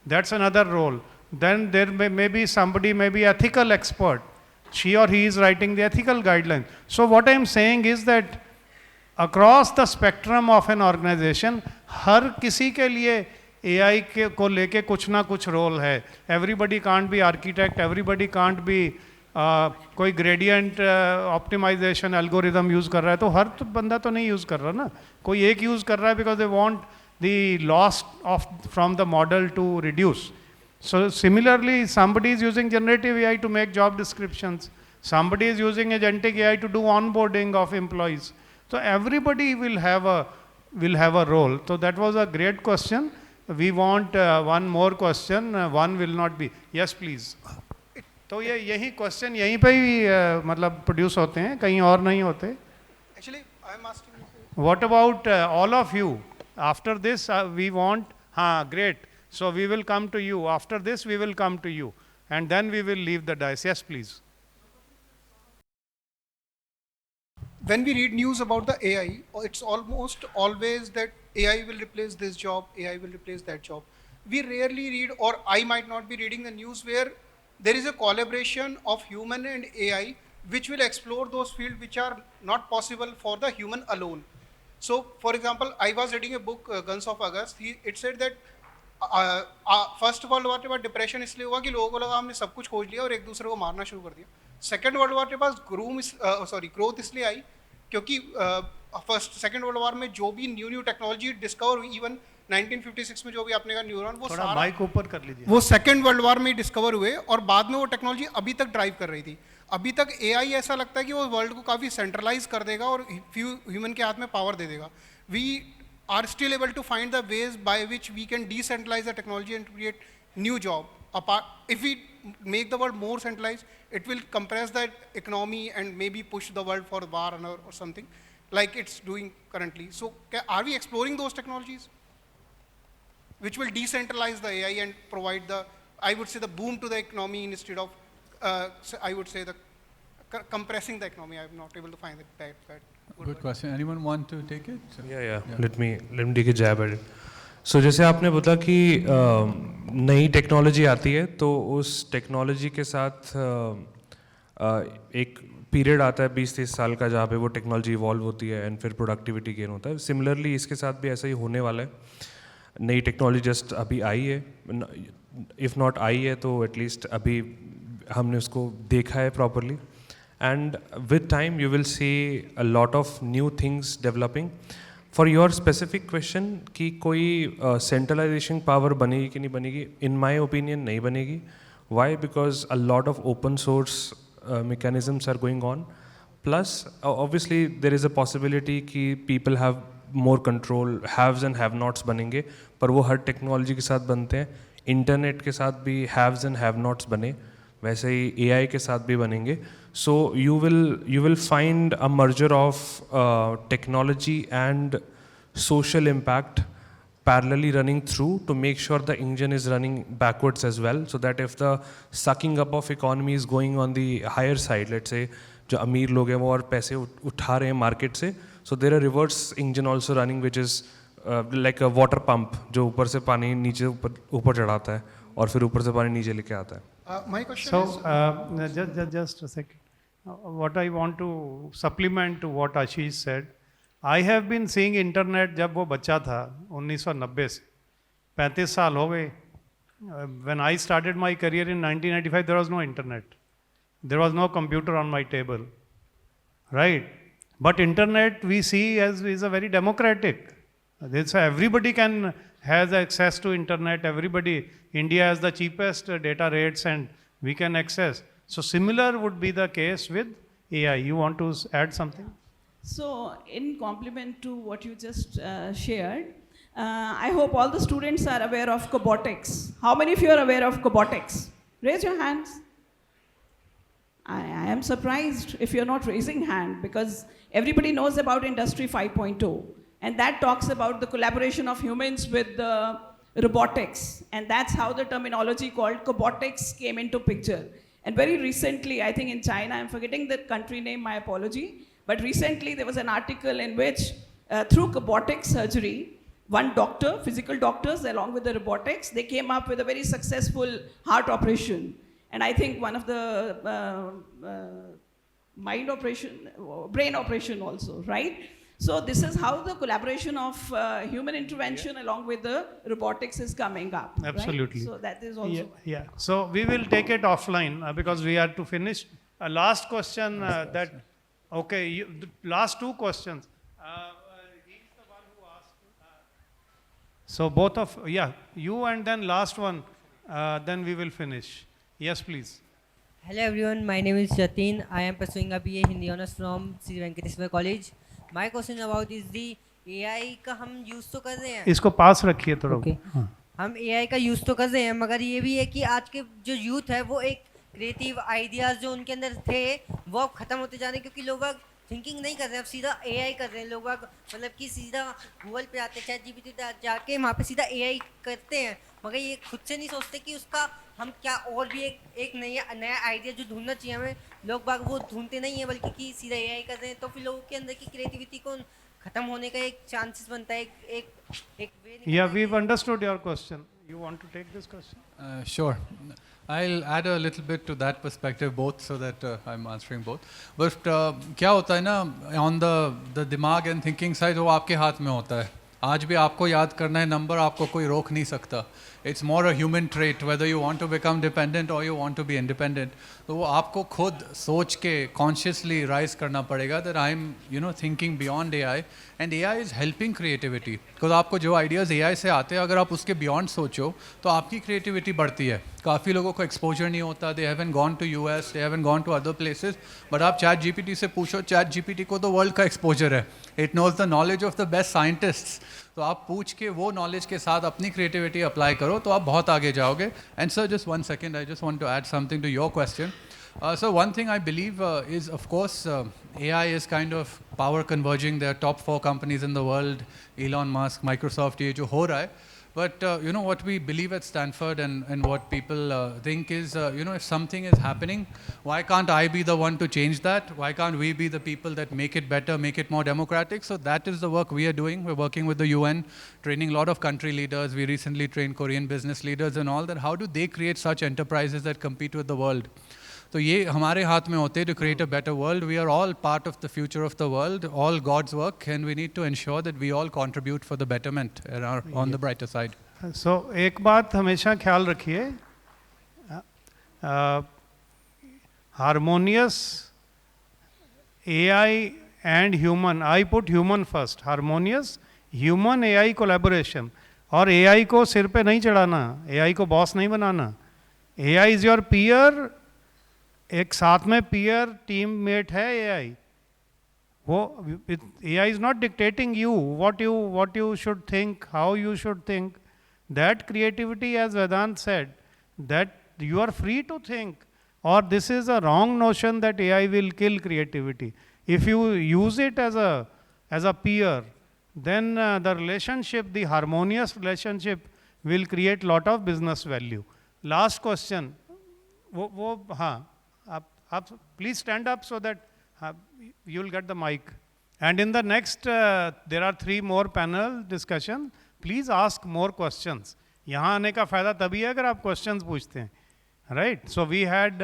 That's another role. Then there may be somebody, maybe ethical expert. She or he is writing the ethical guidelines. So what I am saying is that across the spectrum of an organization, हर किसी के लिए AI को लेके कुछ ना कुछ role है. Everybody can't be architect, everybody can't be कोई gradient optimization algorithm use कर रहा है, तो हर तो बंदा तो नहीं use कर रहा ना. कोई एक use कर रहा है because they want the loss from the model to reduce. So similarly, somebody is using generative AI to make job descriptions. Somebody is using agentic AI to do onboarding of employees. So everybody will have a role. So that was a great question. We want one more question. One will not be. Yes, please. तो यही question यहीं पे ही मतलब produce होते हैं, कहीं और नहीं होते. Actually, I am asking. What about all of you? After this, we want. Great. So we will come to you. After this, we will come to you, and then we will leave the dais. Yes, please. When we read news about the AI, it's almost always that AI will replace this job, AI will replace that job. We rarely read, or I might not be reading the news where there is a collaboration of human and AI which will explore those fields which are not possible for the human alone. So, for example, I was reading a book, Guns of August. It said that first world war के बाद depression इसलिए हुआ कि लोगों को लगा हमने सब कुछ खोज लिया और एक दूसरे को मारना शुरू कर दिया. सेकेंड वर्ल्ड वॉर के पास ग्रोथ इसलिए आई क्योंकि सेकेंड वर्ल्ड वॉर में जो भी न्यू टेक्नोलॉजी डिस्कवर हुई, इवन 1956 में जो भी आपने कहा न्यूरॉन, वो सारा माइक ऊपर कर लीजिए, वो सेकेंड वर्ल्ड वॉर में डिस्कवर हुए और बाद में वो टेक्नोलॉजी अभी तक ड्राइव कर रही थी. अभी तक एआई ऐसा लगता है कि वो वर्ल्ड को काफ़ी सेंट्रलाइज कर देगा और फ्यू ह्यूमन के हाथ में पावर दे देगा. We are still able to find the ways by which we can decentralize the technology and create new job. If we make the world more centralized, it will compress the economy and maybe push the world for war or something like it's doing currently. So are we exploring those technologies which will decentralize the AI and provide the, I would say, the boom to the economy instead of, I would say, the compressing the economy? I'm not able to find that. Good question. Anyone want to take it? Yeah. Let me take a jab at it. So जैसे आपने बोला कि नई technology आती है तो उस technology के साथ एक पीरियड आता है 20-30 साल का जहाँ पे वो टेक्नोलॉजी इवॉल्व होती है एंड फिर प्रोडक्टिविटी गेन होता है. सिमिलरली इसके साथ भी ऐसा ही होने वाला है. नई टेक्नोलॉजी जस्ट अभी आई है, इफ़ नॉट आई है तो एटलीस्ट अभी हमने उसको देखा है properly. And with time, you will see a lot of new things developing. For your specific question कि कोई centralization power बनेगी कि नहीं बनेगी, in my opinion नहीं बनेगी. Why? Because a lot of open source mechanisms are going on. Plus, obviously, there is a possibility कि people have more control, haves and have-nots बनेंगे, पर वो हर technology के साथ बनते हैं. Internet के साथ भी haves and have-nots बने, वैसे ही AI के साथ भी बनेंगे. So you will find a merger of technology and social impact parallelly running through to make sure the engine is running backwards as well, so that if the sucking up of economy is going on the higher side, let's say जो अमीर लोग हैं वो और पैसे उठा रहे हैं मार्केट से, so there are reverse engine also running which is like a water pump जो ऊपर से पानी नीचे ऊपर चढ़ाता है और फिर ऊपर से पानी नीचे लेके आता है. My question So, is... just a second. What I want to supplement to what Ashish said, I have been seeing internet जब वो बच्चा था 1990 से 35 साल हो गए. When I started my career in 1995, there was no internet. There was no computer on my table, right? But internet we see as is a very democratic. So everybody has access to internet. Everybody, India has the cheapest data rates and we can access. So similar would be the case with AI. You want to add something? So, in complement to what you just shared, I hope all the students are aware of cobotics. How many of you are aware of cobotics? Raise your hands. I am surprised if you're not raising hand, because everybody knows about Industry 5.0, and that talks about the collaboration of humans with the robotics, and that's how the terminology called cobotics came into picture. And very recently, I think in China, I'm forgetting the country name, my apology, but recently there was an article in which through cobotic surgery, one doctor, physical doctors, along with the robotics, they came up with a very successful heart operation. And I think one of the brain operation also, right? So this is how the collaboration of human intervention along with the robotics is coming up. Absolutely. Right? So that is also. Yeah. So we will take it offline because we have to finish. Last question okay, the last two questions. He's the one who asked. So both of, you and then last one, then we will finish. Yes, please. Hello everyone, my name is Jatin. I am pursuing a BA Hindi Honours from Sri Venkateswara College. My question about is the AI का हम use तो कर रहे हैं. इसको पास रखिए थोड़ा. Okay. हम AI का यूज़ तो कर रहे हैं, मगर ये भी है कि आज के जो यूथ है वो एक क्रिएटिव आइडियाज़ जो उनके अंदर थे वो अब ख़त्म होते जा रहे हैं, क्योंकि लोग थिंकिंग नहीं कर रहे हैं, अब सीधा AI कर रहे हैं. लोग मतलब कि सीधा गूगल पे आते हैं, ChatGPT पे जाके वहाँ पे सीधा AI करते हैं, मगर ये खुद से नहीं सोचते कि उसका हम क्या और भी एक नया आइडिया जो ढूंढना चाहिए हमें. लोग बाग वो ढूंढते नहीं है, बल्कि कि सीधा AI कर रहे हैं, तो फिर लोगों के अंदर की क्रिएटिविटी को खत्म होने का एक चांसेस बनता है. एक वे. Yeah, we've understood your question. You want to take this question? Sure. I'll add a little bit to that perspective, both, so that I'm answering both. But क्या होता है ना, on the दिमाग and thinking side, वो आपके हाथ में होता है. आज भी आपको याद करना है नंबर, आपको कोई रोक नहीं सकता. It's more a human trait, whether you want to become dependent or you want to be independent. तो वो आपको खुद सोच के consciously rise करना पड़ेगा that I'm thinking beyond AI, and AI is helping creativity. Because आपको जो ideas AI से आते हैं, अगर आप उसके beyond सोचो तो आपकी creativity बढ़ती है. काफ़ी लोगों को exposure नहीं होता, they haven't gone to US, they haven't gone to other places, but आप ChatGPT से पूछो, ChatGPT को तो world का exposure है. It knows the knowledge of the best scientists. तो आप पूछ के वो नॉलेज के साथ अपनी क्रिएटिविटी अप्लाई करो तो आप बहुत आगे जाओगे. And sir, just one second, I just want to add something to your question. So one thing I believe is, of course, AI is kind of power converging. There are top 4 companies in the world, Elon Musk, Microsoft, ये जो हो रहा है. But what we believe at Stanford and what people think is, if something is happening, why can't I be the one to change that? Why can't we be the people that make it better, make it more democratic? So that is the work we are doing. We're working with the UN, training a lot of country leaders. We recently trained Korean business leaders and all that. How do they create such enterprises that compete with the world? तो ये हमारे हाथ में होते हैं to create a better world. We are all part of the future of the world, all God's work, and we need to ensure that we all contribute for the betterment and are on the brighter side. So एक बात हमेशा ख्याल रखिए, harmonious AI and human, I put human first, harmonious human AI collaboration. और AI को सिर पे नहीं चढ़ाना, AI को बॉस नहीं बनाना. AI is your peer एक साथ में peer teammate है AI. वो AI is not dictating you what you should think, how you should think. That creativity, as Vedant said, that you are free to think. Or this is a wrong notion that AI will kill creativity. If you use it as a peer, then the relationship, the harmonious relationship, will create lot of business value. Last question. वो हाँ, आप please stand up so that you will get the mic. And in the next, there are 3 more panel discussion. Please ask more questions. यहाँ आने का फ़ायदा तभी है अगर आप questions पूछते हैं, right? So we had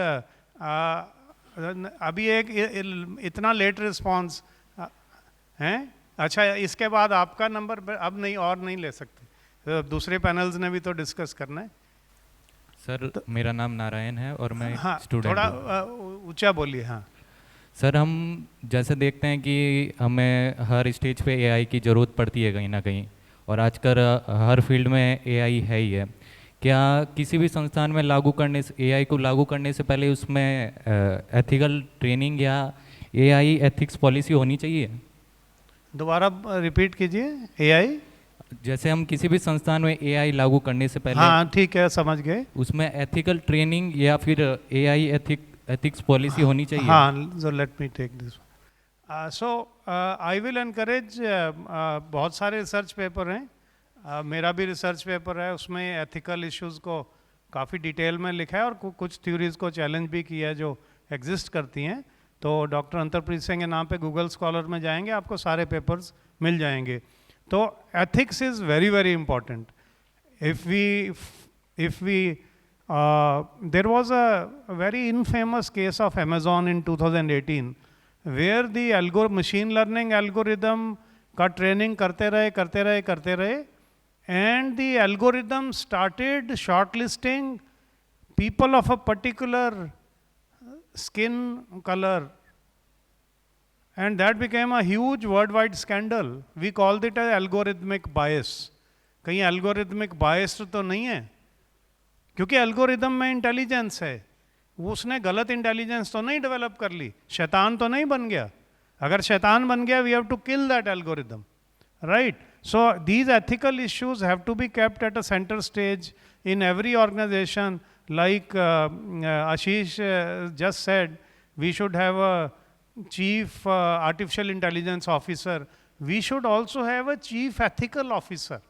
अभी एक इतना late response हैं? अच्छा, इसके बाद आपका नंबर अब नहीं और नहीं ले सकते, तो दूसरे पैनल्स ने भी तो डिस्कस करना है. सर मेरा नाम नारायण है और मैं स्टूडेंट थोड़ा ऊंचा बोलिए. हाँ सर, हम जैसे देखते हैं कि हमें हर स्टेज पे एआई की ज़रूरत पड़ती है कहीं ना कहीं, और आजकल हर फील्ड में एआई है ही है. क्या किसी भी संस्थान में लागू करने से, एआई को लागू करने से पहले उसमें एथिकल ट्रेनिंग या एआई एथिक्स पॉलिसी होनी चाहिए? दोबारा रिपीट कीजिए. एआई जैसे हम किसी भी संस्थान में एआई लागू करने से पहले, हाँ ठीक है, समझ गए, उसमें एथिकल ट्रेनिंग या फिर एआई एथिक्स पॉलिसी होनी चाहिए? हाँ, so let me take this. So I will encourage, बहुत सारे रिसर्च पेपर हैं, मेरा भी रिसर्च पेपर है, उसमें एथिकल इश्यूज को काफ़ी डिटेल में लिखा है और कुछ थ्योरीज को चैलेंज भी किया है जो एग्जिस्ट करती हैं. तो डॉक्टर अंतरप्रीत सिंह के नाम पे गूगल स्कॉलर में जाएंगे, आपको सारे पेपर्स मिल जाएंगे. तो ethics is very, very important. If we there was a very infamous case of Amazon in 2018 where the machine learning algorithm का training करते रहे and the algorithm started shortlisting people of a particular skin color. And that became a huge worldwide scandal. We called it as algorithmic bias. कहीं algorithmic bias तो नहीं है, क्योंकि algorithm में intelligence है. वो उसने गलत intelligence तो नहीं develop कर ली, शैतान तो नहीं बन गया. अगर शैतान बन गया, we have to kill that algorithm, right? So these ethical issues have to be kept at a center stage in every organization. Like Ashish just said, we should have a chief artificial intelligence officer. We should also have a chief ethical officer.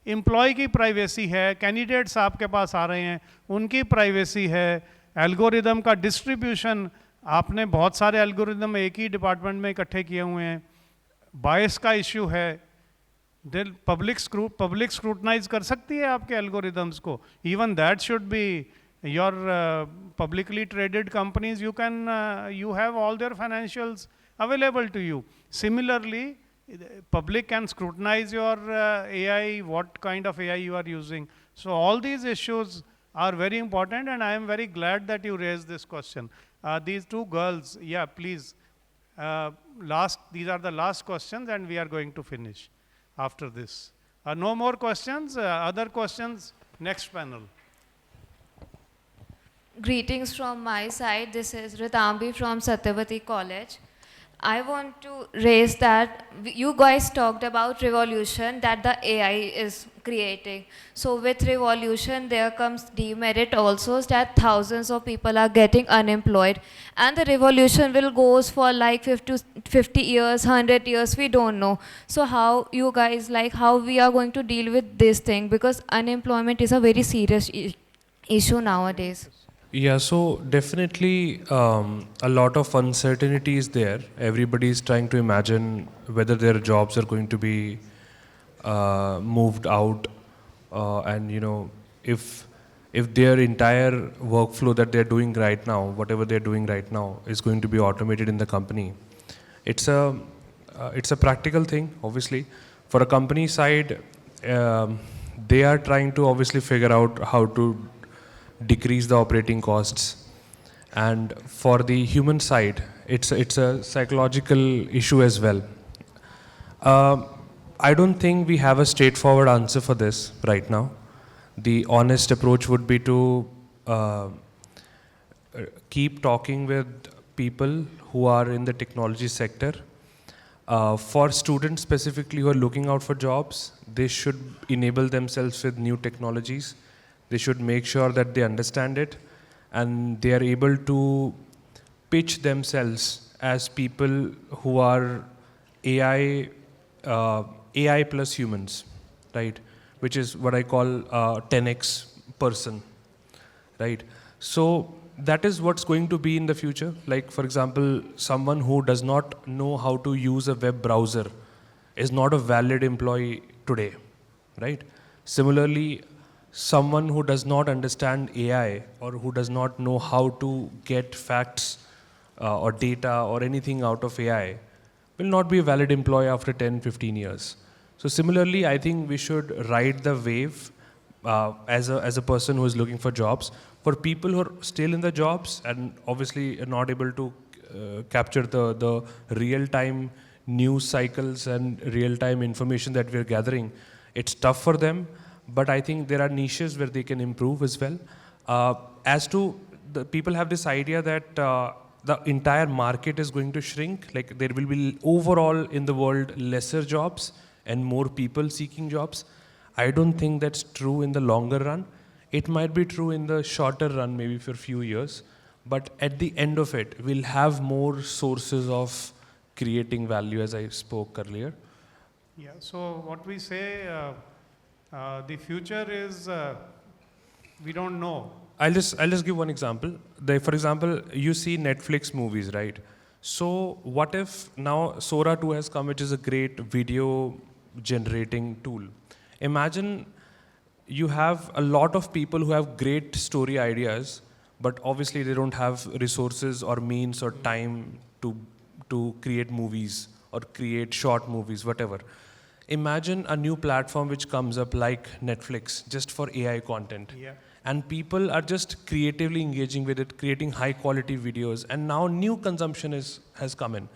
Employee की privacy है, candidates आपके पास आ रहे हैं, उनकी privacy है, algorithm का distribution, आपने बहुत सारे एल्गोरिदम एक ही डिपार्टमेंट में इकट्ठे किए हुए हैं, बायस का इश्यू है, दिल पब्लिक स्क्रूटनाइज कर सकती है आपके एल्गोरिदम्स को. Even that should be your publicly traded companies, you have all their financials available to you. Similarly, public can scrutinize your AI, what kind of AI you are using. So all these issues are very important, and I am very glad that you raised this question. These 2 girls, yeah, please. These are the last questions, and we are going to finish after this. No more questions. Other questions, next panel. Greetings from my side. This is Ritambi from Satyavati College. I want to raise that you guys talked about revolution that the AI is creating. So with revolution, there comes demerit also, that thousands of people are getting unemployed. And the revolution will goes for like 50 years, 100 years, we don't know. So how you guys, like how we are going to deal with this thing? Because unemployment is a very serious issue nowadays. Yeah, so definitely a lot of uncertainty is there. Everybody is trying to imagine whether their jobs are going to be moved out, and if their entire workflow that they're doing right now, whatever they're doing right now, is going to be automated in the company. It's a practical thing, obviously. For a company side, they are trying to obviously figure out how to decrease the operating costs, and for the human side, it's a psychological issue as well. I don't think we have a straightforward answer for this right now. The honest approach would be to keep talking with people who are in the technology sector. For students specifically who are looking out for jobs, they should enable themselves with new technologies. They should make sure that they understand it and they are able to pitch themselves as people who are AI plus humans, right? Which is what I call 10x person, right? So that is what's going to be in the future. Like, for example, someone who does not know how to use a web browser is not a valid employee today, right? Similarly, someone who does not understand AI or who does not know how to get facts or data or anything out of AI will not be a valid employee after 10, 15 years. So similarly, I think we should ride the wave as a person who is looking for jobs. For people who are still in the jobs and obviously are not able to capture the real-time news cycles and real-time information that we're gathering, it's tough for them, but I think there are niches where they can improve as well. As to the people have this idea that the entire market is going to shrink, like there will be overall in the world lesser jobs and more people seeking jobs. I don't think that's true in the longer run. It might be true in the shorter run, maybe for a few years, but at the end of it, we'll have more sources of creating value, as I spoke earlier. Yeah, so what we say, the future is, we don't know. I'll just give one example. For example, you see Netflix movies, right? So what if now Sora 2 has come, which is a great video generating tool. Imagine you have a lot of people who have great story ideas, but obviously they don't have resources or means or time to create movies or create short movies, whatever. Imagine a new platform which comes up like Netflix, just for AI content. Yeah. And people are just creatively engaging with it, creating high quality videos, and now new consumption has come in.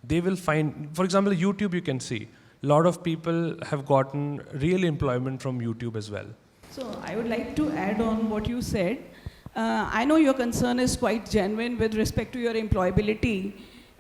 They will find, for example, YouTube you can see, a lot of people have gotten real employment from YouTube as well. So I would like to add on what you said. I know your concern is quite genuine with respect to your employability.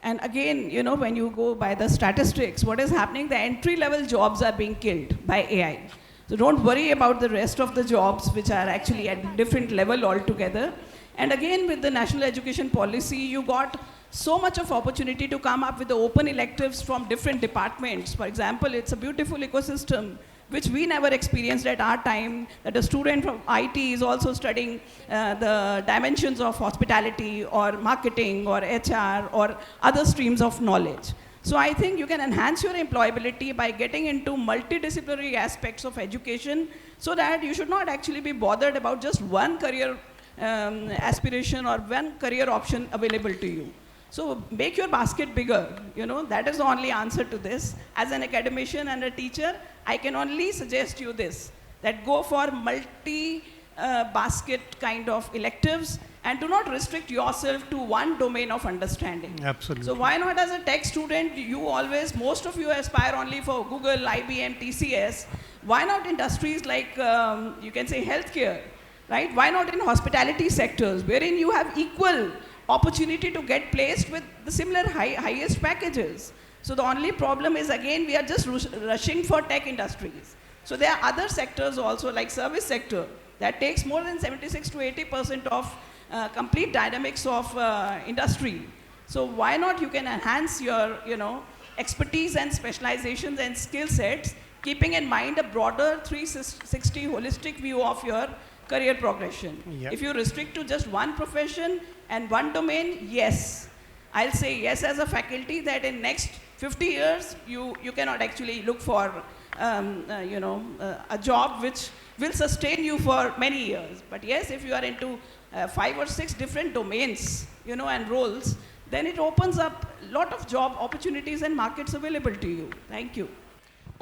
And again, you know, when you go by the statistics, what is happening, the entry-level jobs are being killed by AI. So don't worry about the rest of the jobs which are actually at different level altogether. And again, with the national education policy, you got so much of opportunity to come up with the open electives from different departments. For example, it's a beautiful ecosystem which we never experienced at our time, that a student from IT is also studying the dimensions of hospitality or marketing or HR or other streams of knowledge. So I think you can enhance your employability by getting into multidisciplinary aspects of education so that you should not actually be bothered about just one career aspiration or one career option available to you. So make your basket bigger, you know, that is the only answer to this. As an academician and a teacher, I can only suggest you this, that go for multi-basket kind of electives and do not restrict yourself to one domain of understanding. Absolutely. So why not as a tech student, most of you aspire only for Google, IBM, TCS. Why not industries like, you can say healthcare, right? Why not in hospitality sectors, wherein you have equal opportunity to get placed with the similar highest packages. So the only problem is, again, we are just rushing for tech industries. So there are other sectors also, like service sector, that takes more than 76 to 80% of complete dynamics of industry. So why not you can enhance your, you know, expertise and specializations and skill sets, keeping in mind a broader 360 holistic view of your career progression. Yep. If you restrict to just one profession and one domain, yes. I'll say yes as a faculty that in next 50 years, you cannot actually look for a job which will sustain you for many years. But yes, if you are into 5 or 6 different domains, you know, and roles, then it opens up a lot of job opportunities and markets available to you. Thank you.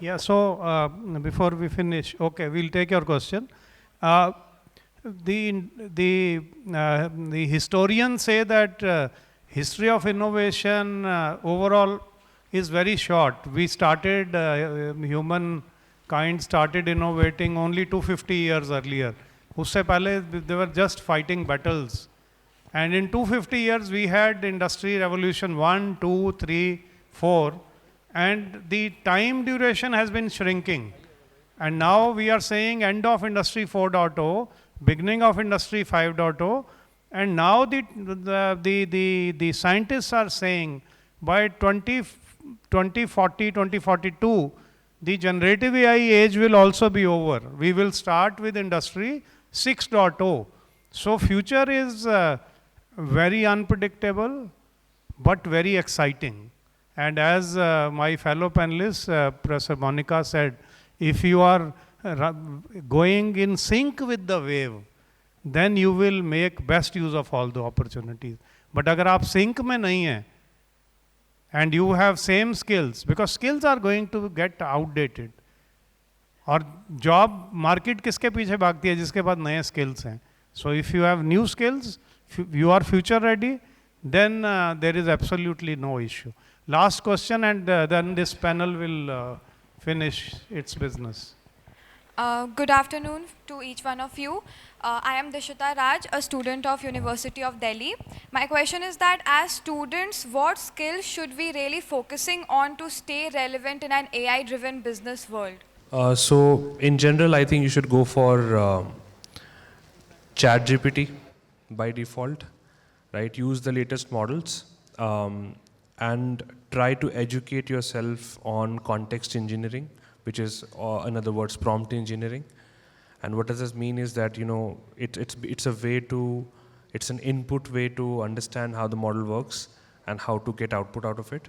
Yeah, so before we finish, okay, we'll take your question. The historians say that history of innovation overall is very short. We started, humankind started innovating only 250 years earlier. Usse pehle they were just fighting battles And in 250 years, we had industry revolution 1, 2, 3, 4, and the time duration has been shrinking. And now we are saying end of industry 4.0, beginning of industry 5.0, and now the scientists are saying by 2040, 2042, the generative AI age will also be over. We will start with industry 6.0. So future is very unpredictable, but very exciting. And as my fellow panelists, Professor Monika said, if you are going in sync with the wave, then you will make best use of all the opportunities. But agar aap sync mein nahi hai, and you have same skills, because skills are going to get outdated. और job market किसके पीछे भागती है जिसके पास नए skills हैं. So if you have new skills, you are future ready, then there is absolutely no issue. Last question, and then this panel will finish its business. Good afternoon to each one of you. I am Dishita Raj, a student of University of Delhi. My question is that as students, what skills should we really focusing on to stay relevant in an AI-driven business world? So in general, I think you should go for ChatGPT by default, right? Use the latest models and try to educate yourself on context engineering, which is, in other words, prompt engineering. And what does this mean is that, you know, it's a way to, it's an input way to understand how the model works and how to get output out of it,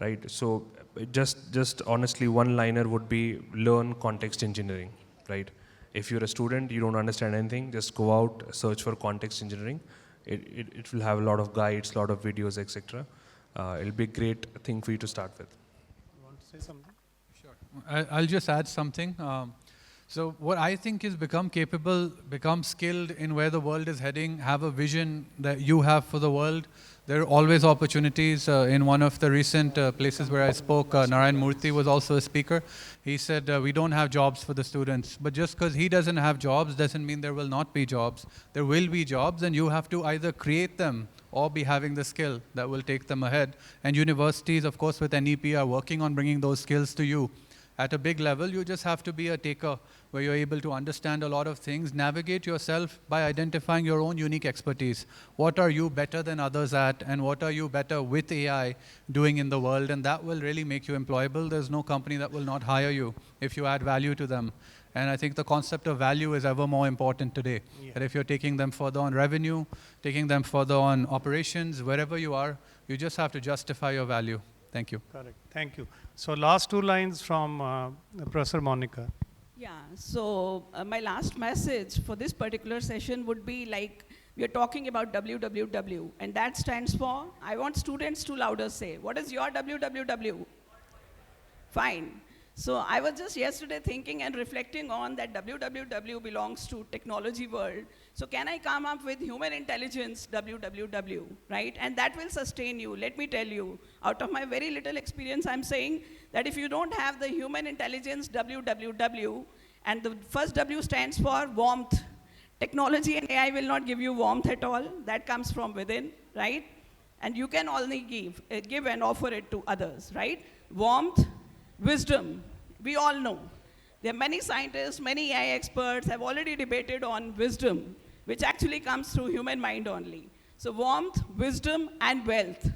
right? So just honestly, one liner would be learn context engineering, right? If you're a student, you don't understand anything, just go out, search for context engineering. It will have a lot of guides, a lot of videos, etc. It'll be a great thing for you to start with. You want to say something? Sure. I'll just add something. So what I think is become capable, become skilled in where the world is heading, have a vision that you have for the world. There are always opportunities. In one of the recent places where I spoke, Narayan Murthy was also a speaker. He said, we don't have jobs for the students. But just because he doesn't have jobs doesn't mean there will not be jobs. There will be jobs, and you have to either create them or be having the skill that will take them ahead. And universities, of course, with NEP are working on bringing those skills to you. At a big level, you just have to be a taker where you're able to understand a lot of things, navigate yourself by identifying your own unique expertise. What are you better than others at, and what are you better with AI doing in the world? And that will really make you employable. There's no company that will not hire you if you add value to them. And I think the concept of value is ever more important today. Yeah. That if you're taking them further on revenue, taking them further on operations, wherever you are, you just have to justify your value. Thank you. Correct. Thank you. So last two lines from Professor Monika. Yeah, so my last message for this particular session would be like, we are talking about WWW, and that stands for, I want students to louder say, what is your WWW? Fine. So I was just yesterday thinking and reflecting on that WWW belongs to technology world. So can I come up with human intelligence WWW, right? And that will sustain you. Let me tell you, out of my very little experience, I'm saying that if you don't have the human intelligence WWW, and the first W stands for warmth. Technology and AI will not give you warmth at all. That comes from within, right? And you can only give and offer it to others, right? Warmth, wisdom, we all know. There are many scientists, many AI experts have already debated on wisdom, which actually comes through human mind only. So warmth, wisdom, and wealth.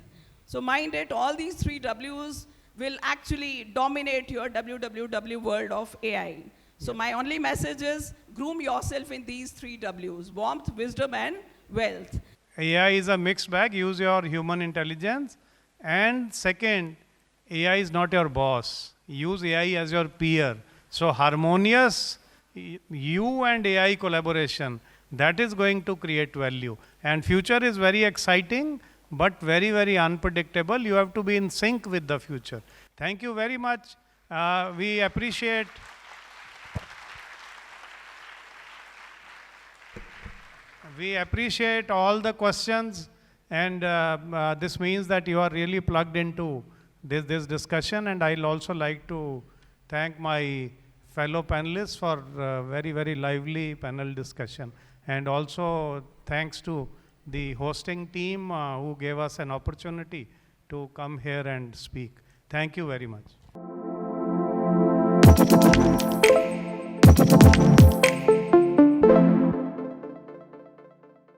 So mind it, all these three W's will actually dominate your WWW world of AI. So my only message is, groom yourself in these three W's, warmth, wisdom, and wealth. AI is a mixed bag, use your human intelligence. And second, AI is not your boss. Use AI as your peer. So harmonious you and AI collaboration, that is going to create value. And future is very exciting, but very, very unpredictable. You have to be in sync with the future. Thank you very much. We appreciate all the questions, and this means that you are really plugged into this discussion. And I'll also like to thank my fellow panelists for very, very lively panel discussion. And also thanks to the hosting team who gave us an opportunity to come here and speak. Thank you very much.